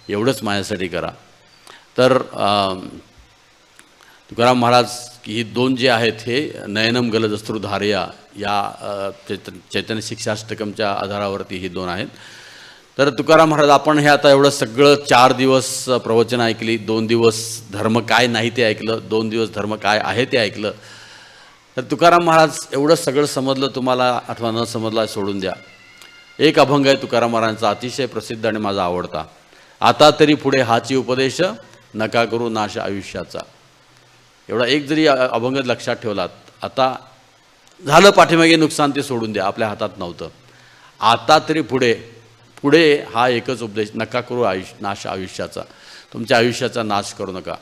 एवढंच माझ्यासाठी करा. तर तुकाराम महाराज ही 2 जे आहेत हे नयनम गलदश्रुधार्या या चैतन्य शिक्षाष्टकमच्या आधारावरती ही 2 आहेत. तर तुकाराम महाराज, आपण हे आता एवढं सगळं 4 दिवस प्रवचन ऐकली, 2 दिवस धर्म काय नाही ते ऐकलं, 2 दिवस धर्म काय आहे ते ऐकलं. तर तुकाराम महाराज एवढं सगळं समजलं, तुम्हाला अथवा न समजला सोडून द्या. एक अभंग आहे तुकाराम महाराजांचा अतिशय प्रसिद्ध आणि माझा आवडता. आता तरी पुढे हाची उपदेश, नका करू नाश आयुष्याचा. एवढा एक जरी अभंग लक्षात ठेवलात, आता झालं पाठीमागे नुकसान ते सोडून द्या, आपल्या हातात नव्हतं. आता तरी पुढे, पुढे हा एकच उपदेश, नका करू नाश आयुष्याचा. तुमच्या आयुष्याचा नाश करू नका.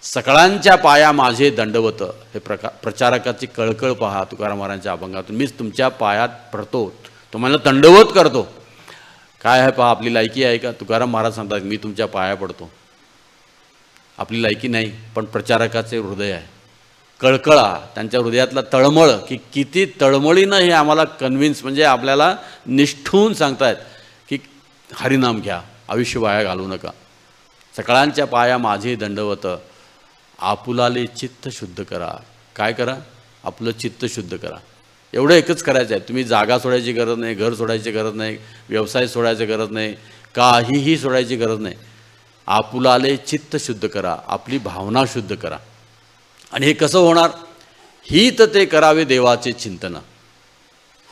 सकळांच्या पाया माझे दंडवत, हे प्रचारकाची कळकळ पहा तुकाराम महाराजांच्या अभंगातून. मीच तुमच्या पायात पडतो, तुम्हाला दंडवत करतो. काय आहे पहा, आपली लायकी आहे का? तुकाराम महाराज सांगतात मी तुमच्या पाया पडतो. आपली लायकी नाही, पण प्रचारकाचे हृदय आहे. कळकळा, त्यांच्या हृदयातला तळमळ, की किती तळमळीनं हे आम्हाला कन्व्हिन्स, म्हणजे आपल्याला निष्ठून सांगतायत की हरिनाम घ्या, आयुष्य वाया घालवू नका. सकाळांच्या पाया माझे दंडवत, आपुलाले चित्त शुद्ध करा. काय करा? आपलं चित्त शुद्ध करा. एवढं एकच करायचं आहे. तुम्ही जागा सोडायची गरज नाही, घर सोडायची गरज नाही, व्यवसाय सोडायची गरज नाही, काहीही सोडायची गरज नाही. आपुलाले चित्त शुद्ध करा, आपली भावना शुद्ध करा. आणि हे कसं होणार? हित ते करावे देवाचे चिंतन.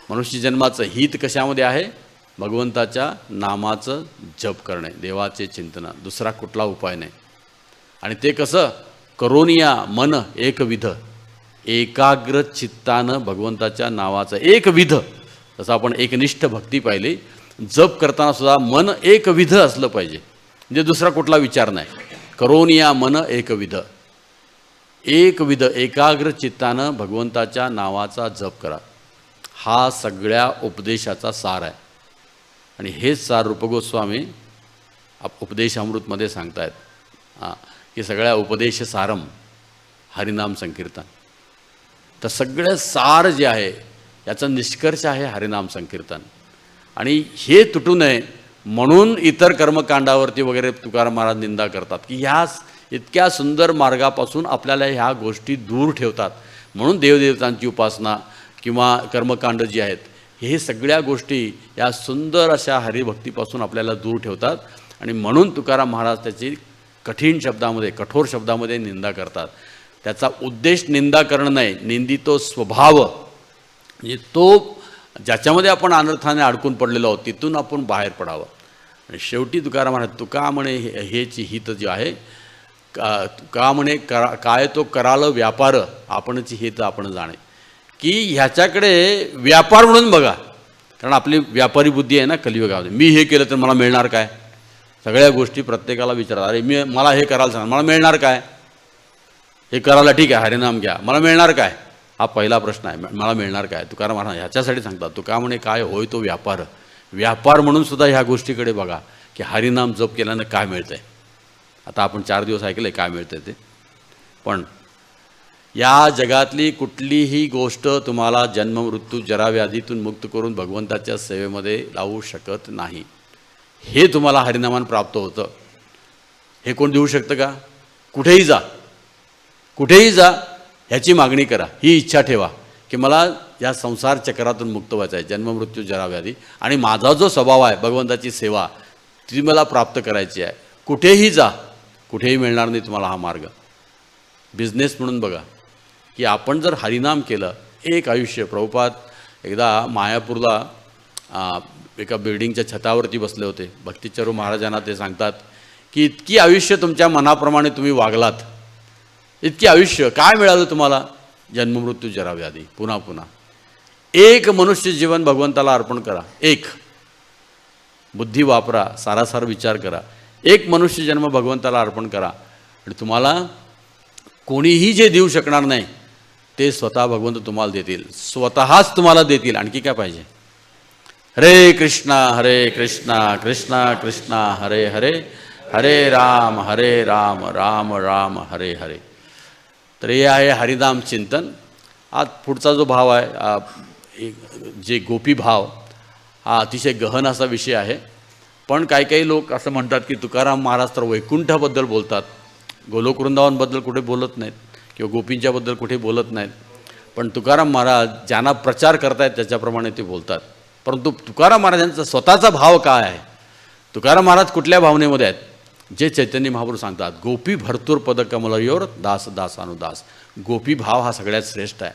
मनुष्य जन्माचं हित कशामध्ये आहे? भगवंताच्या नामाचं जप करणे, देवाचे चिंतन, दुसरा कुठला उपाय नाही. आणि ते कसं? करोनिया मन एकविध, एकाग्र चित्तानं भगवंताच्या नावाचं एकविध. जसं आपण एकनिष्ठ भक्ती पाहिली, जप करताना सुद्धा मन एकविध असलं पाहिजे, म्हणजे दुसरा कुठला विचार नाही. करोनिया मन एकविध, एकविध एकाग्र चित्तानं भगवंताच्या नावाचा जप करा. हा सगळ्या उपदेशाचा सार आहे. आणि हेच सार रूपगोस्वामी उपदेशामृतमध्ये सांगतायत की सगळ्या उपदेश सारम हरिनाम संकीर्तन. तर सगळं सार जे आहे याचा निष्कर्ष आहे हरिनाम संकीर्तन. आणि हे तुटू नये म्हणून इतर कर्मकांडावरती वगैरे तुकाराम महाराज निंदा करतात की ह्या इतक्या सुंदर मार्गापासून आपल्याला ह्या गोष्टी दूर ठेवतात. म्हणून देवदेवतांची उपासना किंवा कर्मकांड जी आहेत, हे सगळ्या गोष्टी या सुंदर अशा हरिभक्तीपासून आपल्याला दूर ठेवतात. आणि म्हणून तुकाराम महाराज त्याची कठीण शब्दामध्ये, कठोर शब्दामध्ये निंदा करतात. त्याचा उद्देश निंदा करणं नाही, निंदितो स्वभाव, म्हणजे तो ज्याच्यामध्ये आपण अनर्थाने अडकून पडलेलो आहोत तिथून आपण बाहेर पडावं. आणि शेवटी तुकाराम महाराज तुका म्हणे हेची हित जे आहे, का म्हणे काय तो कराल व्यापार, आपणची हित आपण जाणे, की ह्याच्याकडे व्यापार म्हणून बघा. कारण आपली व्यापारी बुद्धी आहे ना कलियुगामध्ये. मी हे केलं तर मला मिळणार काय? सगळ्या गोष्टी प्रत्येकाला विचारा, अरे मला हे करायला सांगा, मला मिळणार काय? हे करायला ठीक आहे, हरिनाम घ्या, मला मिळणार काय? हा पहिला प्रश्न आहे, मला मिळणार काय? तुकाराम महाराज ह्याच्यासाठी सांगतात, तुका म्हणे काय होय तो व्यापार. व्यापार म्हणून सुद्धा ह्या गोष्टीकडे बघा की हरिनाम जप केल्यानं काय मिळतं आहे. आता आपण 4 दिवस ऐकलं आहे काय मिळतं आहे ते. पण या जगातली कुठलीही गोष्ट तुम्हाला जन्ममृत्यू जराव्याधीतून मुक्त करून भगवंताच्या सेवेमध्ये लावू शकत नाही. हे तुम्हाला हरिनामान प्राप्त होतं. हे कोण देऊ शकतं का? कुठेही जा, कुठेही जा, ह्याची मागणी करा, ही इच्छा ठेवा की मला या संसार चक्रातून मुक्त व्हायचं आहे, जन्ममृत्यू जराव्याधी, आणि माझा जो स्वभाव आहे भगवंताची सेवा ती मला प्राप्त करायची आहे. कुठेही जा, कुठेही मिळणार नाही तुम्हाला हा मार्ग. बिझनेस म्हणून बघा की आपण जर हरिनाम केलं, एक आयुष्य. प्रभुपाद एकदा मायापूरला एका बिल्डिंगच्या छतावरती बसले होते. भक्तिचरू महाराजांना ते सांगतात की इतकी आयुष्य तुमच्या मनाप्रमाणे तुम्ही वागलात, इतकी आयुष्य काय मिळालं तुम्हाला? जन्ममृत्यू जराव्याधी, पुन्हा पुन्हा. एक मनुष्य जीवन भगवंताला अर्पण करा. एक बुद्धी वापरा, सारासार विचार करा. एक मनुष्य जन्म भगवंताला अर्पण करा आणि तुम्हाला कोणीही जे देऊ शकणार नाही ते स्वतः भगवंत तुम्हाला देतील, स्वतःच तुम्हाला देतील. आणखी काय पाहिजे? हरे कृष्णा कृष्णा कृष्णा हरे हरे, हरे राम राम राम हरे हरे. तर हे आहे हरिनाम चिंतन. आज पुढचा जो भाव आहे जे गोपी भाव, हा अतिशय गहन असा विषय आहे. पण काही लोक असं म्हणतात की तुकाराम महाराज तर वैकुंठाबद्दल बोलतात, गोलोक वृंदावनबद्दल कुठे बोलत नाहीत किंवा गोपींच्याबद्दल कुठे बोलत नाहीत. पण तुकाराम महाराज ज्यांना प्रचार करतायत त्याच्याप्रमाणे ते बोलतात. परंतु तुकाराम महाराजांचा स्वतःचा भाव काय आहे? तुकाराम महाराज कुठल्या भावनेमध्ये आहेत? जे चैतन्य महाप्रभू सांगतात, गोपी भरतूर पद कमलयोर दास दासानुदास. गोपी भाव हा सगळ्यात श्रेष्ठ आहे.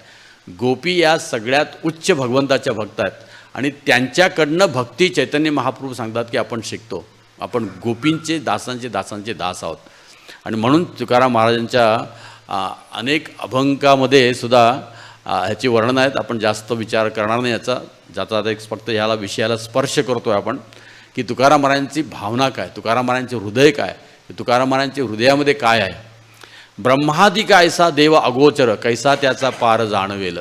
गोपी या सगळ्यात उच्च भगवंताच्या भक्त आहेत आणि त्यांच्याकडनं भक्ती चैतन्य महाप्रभू सांगतात की आपण शिकतो. आपण गोपींचे दासांचे दास आहोत. आणि म्हणून तुकाराम महाराजांच्या अनेक अभंगामध्ये सुद्धा ह्याची वर्णन आहेत. आपण जास्त विचार करणार नाही याचा, ज्याचा आता एक फक्त ह्याला विषयाला स्पर्श करतो आहे आपण, की तुकाराम महाराजांची भावना काय, तुकाराम महाराजांचे हृदय काय, तुकाराम महाराजांच्या हृदयामध्ये काय आहे. ब्रह्मादि कैसा देव अगोचर, कैसा त्याचा पार जाणवेल.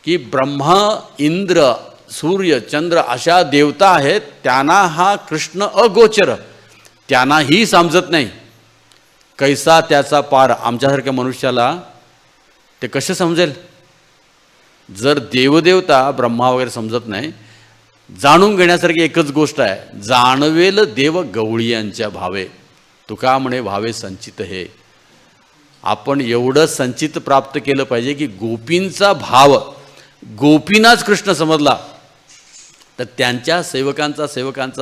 की ब्रह्मा, इंद्र, सूर्य, चंद्र अशा देवता आहेत, त्यांना हा कृष्ण अगोचर, त्यांनाही समजत नाही. कैसा त्याचा पार. आमच्यासारख्या मनुष्याला ते कसे समजेल? जर देवदेवता ब्रह्मा वगैरे समजत नाही, जाणून घेण्यासारखी एकच गोष्ट आहे, जाणवेल देव गवळीयांच्या भावे. तुका म्हणे भावे संचित हे. आपण एवढं संचित प्राप्त केलं पाहिजे की गोपींचा भाव, गोपींनाच कृष्ण समजला, तर त्यांच्या सेवकांचा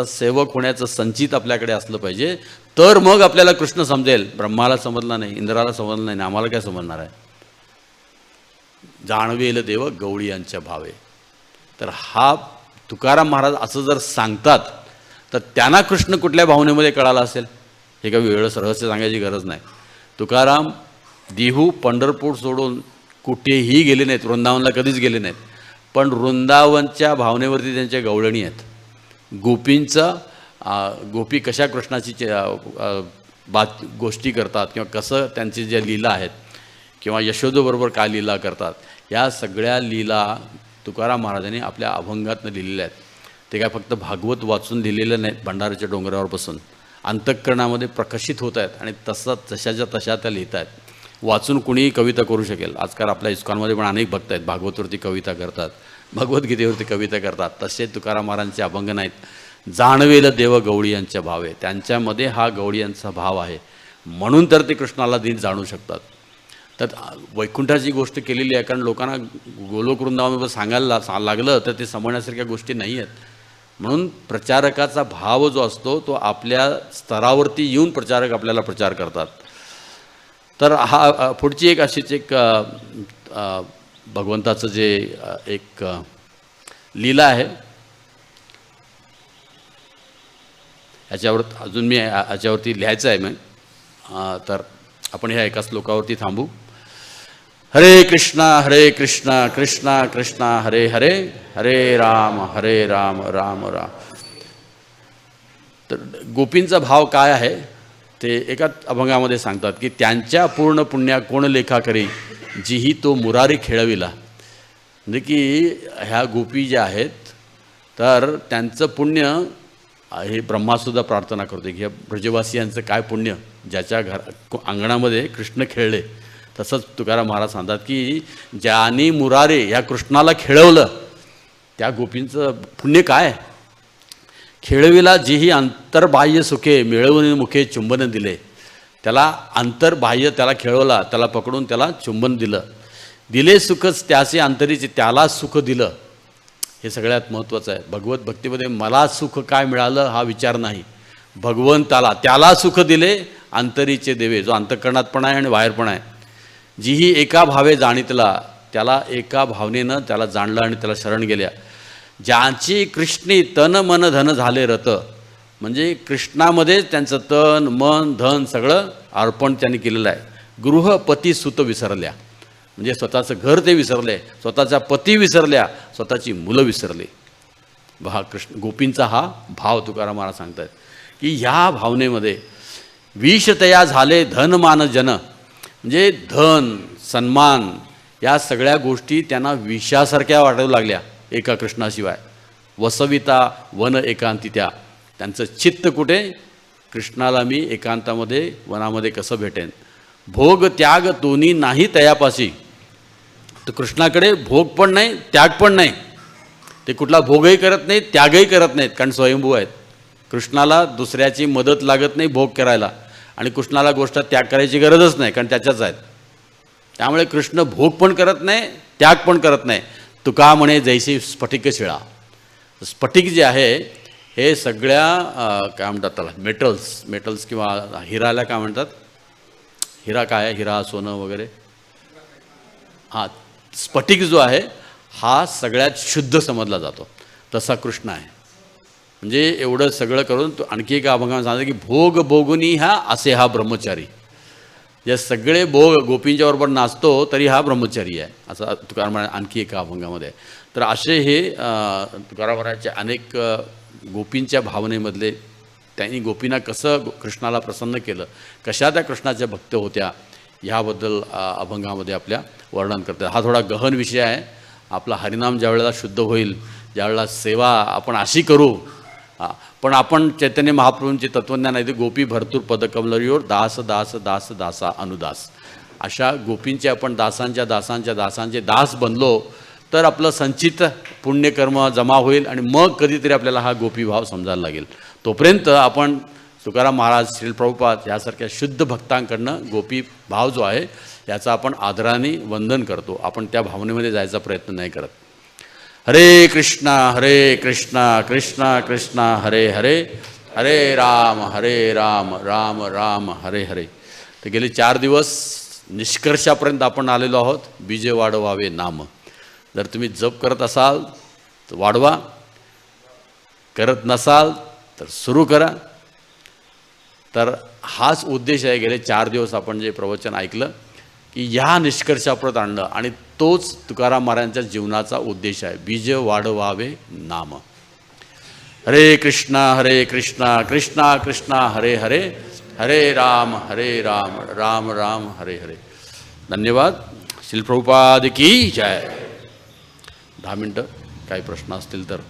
सेवक होण्याचं संचित आपल्याकडे असलं पाहिजे. तर मग आपल्याला कृष्ण समजेल. ब्रह्माला समजला नाही, इंद्राला समजलं नाही, आम्हाला काय समजणार आहे? जाणवेल देव गवळीयांच्या भावे. तर हा तुकाराम महाराज असं जर सांगतात तर त्यांना कृष्ण कुठल्या भावनेमध्ये कळाला असेल हे काही वेळच रहस्य सांगायची गरज नाही. तुकाराम देहू पंढरपूर सोडून कुठेही गेले नाहीत, वृंदावनला कधीच गेले नाहीत, पण वृंदावनच्या भावनेवरती त्यांच्या गवळणी आहेत. गोपी कशा कृष्णाची गोष्टी करतात किंवा कसं त्यांची ज्या लीला आहेत किंवा यशोदोबरोबर काय लीला करतात, या सगळ्या लीला तुकाराम महाराजांनी आपल्या अभंगातनं लिहिलेल्या आहेत. ते काय फक्त भागवत वाचून लिहिलेलं नाहीत, भंडाराच्या डोंगरावर बसून अंतःकरणामध्ये प्रकाशित होत आहेत आणि तशाच्या तशा त्या लिहित आहेत. वाचून कुणीही कविता करू शकेल. आजकाल आपल्या इस्कॉनमध्ये पण अनेक भक्त आहेत, भागवतवरती कविता करतात, भगवद्गीतेवरती कविता करतात. तसे तुकाराम महाराजांचे अभंग नाहीत. जाणवेल देव गवळीयांच्या भावे, त्यांच्यामध्ये हा गवळीयांचा भाव आहे, म्हणून तर ते कृष्णाला नीट जाणू शकतात. तर वैकुंठाची गोष्ट केलेली आहे, कारण लोकांना गोलोक वृंदावन सांगायला लागलं तर ते समजण्यासारख्या गोष्टी नाही आहेत. म्हणून प्रचारकाचा भाव जो असतो तो आपल्या स्तरावरती येऊन प्रचारक आपल्याला प्रचार करतात. तर हा पुढची एक अशीच एक भगवंताचं जे एक लीला आहे, याच्यावर अजून मी याच्यावरती लिहायचं आहे. मग तर आपण ह्या एका श्लोकावरती थांबू. हरे कृष्णा कृष्णा कृष्णा हरे हरे, हरे राम राम राम. तर गोपींचा भाव काय आहे ते एका अभंगामध्ये सांगतात की त्यांच्या पूर्ण पुण्या कोण लेखा करी, जीही तो मुरारी खेळविला. म्हणजे की ह्या गोपी ज्या आहेत तर त्यांचं पुण्य हे ब्रह्मासुद्धा प्रार्थना करतो की ह्या ब्रजवासियांचं काय पुण्य, ज्याच्या अंगणामध्ये कृष्ण खेळले. तसंच तुकाराम महाराज सांगतात की ज्याने मुरारे ह्या कृष्णाला खेळवलं त्या गोपींचं पुण्य काय. खेळविला जेही अंतर्बाह्य सुखे, मिळवून मुखे चुंबन दिले. त्याला अंतर्बाह्य त्याला खेळवला, त्याला पकडून त्याला चुंबन दिलं. दिले सुखच त्याचे अंतरीचे, त्याला सुख दिलं. हे सगळ्यात महत्त्वाचं आहे. भगवत भक्तीमध्ये मला सुख काय मिळालं हा विचार नाही, भगवंताला त्याला सुख दिले अंतरीचे देवे, जो अंतःकरणात पण आहे आणि बाहेर पण आहे. जीही एका भावे जाणितला, त्याला एका भावनेनं त्याला जाणलं आणि त्याला शरण गेल्या. ज्यांची कृष्णी तन मन धन झाले रत, म्हणजे कृष्णामध्ये त्यांचं तन मन धन सगळं अर्पण त्यांनी केलेलं आहे. गृहपती सुत विसरल्या, म्हणजे स्वतःचं घर ते विसरले, स्वतःचा पती विसरल्या, स्वतःची मुलं विसरली. हा कृष्ण गोपींचा हा भाव तुकाराम महाराज सांगतात की ह्या भावनेमध्ये विषतया झाले धनमान जन, म्हणजे धन सन्मान या सगळ्या गोष्टी त्यांना विषासारख्या वाटू लागल्या एका कृष्णाशिवाय. वसविता वन एकांती त्या, त्यांचं चित्त कुठे, कृष्णाला मी एकांतामध्ये वनामध्ये कसं भेटेन. भोग त्याग दोन्ही नाही तयापाशी, तर कृष्णाकडे भोग पण नाही त्याग पण नाही. ते कुठला भोगही करत नाहीत त्यागही करत नाहीत, कारण स्वयंभू आहेत. कृष्णाला दुसऱ्याची मदत लागत नाही भोग करायला, आणि कृष्णाला गोष्ट त्याग करायची गरजच नाही, कारण त्याच्याच आहेत. त्यामुळे कृष्ण भोग पण करत नाही त्याग पण करत नाही. तुका म्हणे जैसी स्फटिक शिळा. स्फटिक जे आहे हे सगळ्या काय म्हणतात त्याला मेटल्स किंवा हिराला काय म्हणतात, हिरा काय आहे, हिरा सोनं वगैरे, हां स्फटिक जो आहे हा सगळ्यात शुद्ध समजला जातो. तसा कृष्ण आहे. म्हणजे एवढं सगळं करून तो आणखी एका अभंगामध्ये सांगतो की भोग भोगुनी हा असे हा ब्रह्मचारी. जे सगळे भोग गोपींच्या बरोबर नाचतो तरी हा ब्रह्मचारी आहे, असं तुकाराम महाराज आणखी एका अभंगामध्ये. तर असे हे तुकाराम महाराजचे अनेक गोपींच्या भावनेमधले, त्यांनी गोपींना कसं कृष्णाला प्रसन्न केलं, कशा त्या कृष्णाच्या भक्त होत्या, ह्याबद्दल अभंगामध्ये आपल्या वर्णन करतात. हा थोडा गहन विषय आहे. आपला हरिनाम ज्या वेळेला शुद्ध होईल, ज्यावेळेला सेवा आपण अशी करू हां, पण आपण चैतन्य महाप्रभूंचे तत्वज्ञान आहे ते गोपी भरतूर पदकमलयोर दास दास दास दासा अनुदास. अशा गोपींचे आपण दासांच्या दासांच्या दासांचे दास बनलो तर आपलं संचित पुण्यकर्म जमा होईल आणि मग कधीतरी आपल्याला हा गोपीभाव समजायला लागेल. तोपर्यंत आपण तुकाराम महाराज, श्रील प्रभुपाद यासारख्या शुद्ध भक्तांकडनं गोपी भाव जो आहे याचा आपण आदराने वंदन करतो. आपण त्या भावनेमध्ये जायचा प्रयत्न नाही करत. हरे कृष्णा कृष्णा कृष्णा हरे हरे, हरे राम राम राम हरे हरे. तर गेले 4 दिवस निष्कर्षापर्यंत आपण आलेलो आहोत. बीजे वाढवावे नाम. जर तुम्ही जप करत असाल तर वाढवा, करत नसाल तर सुरू करा. तर हाच उद्देश आहे. गेले 4 दिवस आपण जे प्रवचन ऐकलं की ह्या निष्कर्षापर्यंत आणणं आणि तोच तुकाराम महाराजांच्या जीवनाचा उद्देश आहे. बीज वाढवावे नाम. हरे कृष्णा कृष्णा कृष्णा हरे हरे, हरे राम राम राम हरे हरे. धन्यवाद. श्रील प्रभुपाद की जय. 10 मिनटं काही प्रश्न असतील तर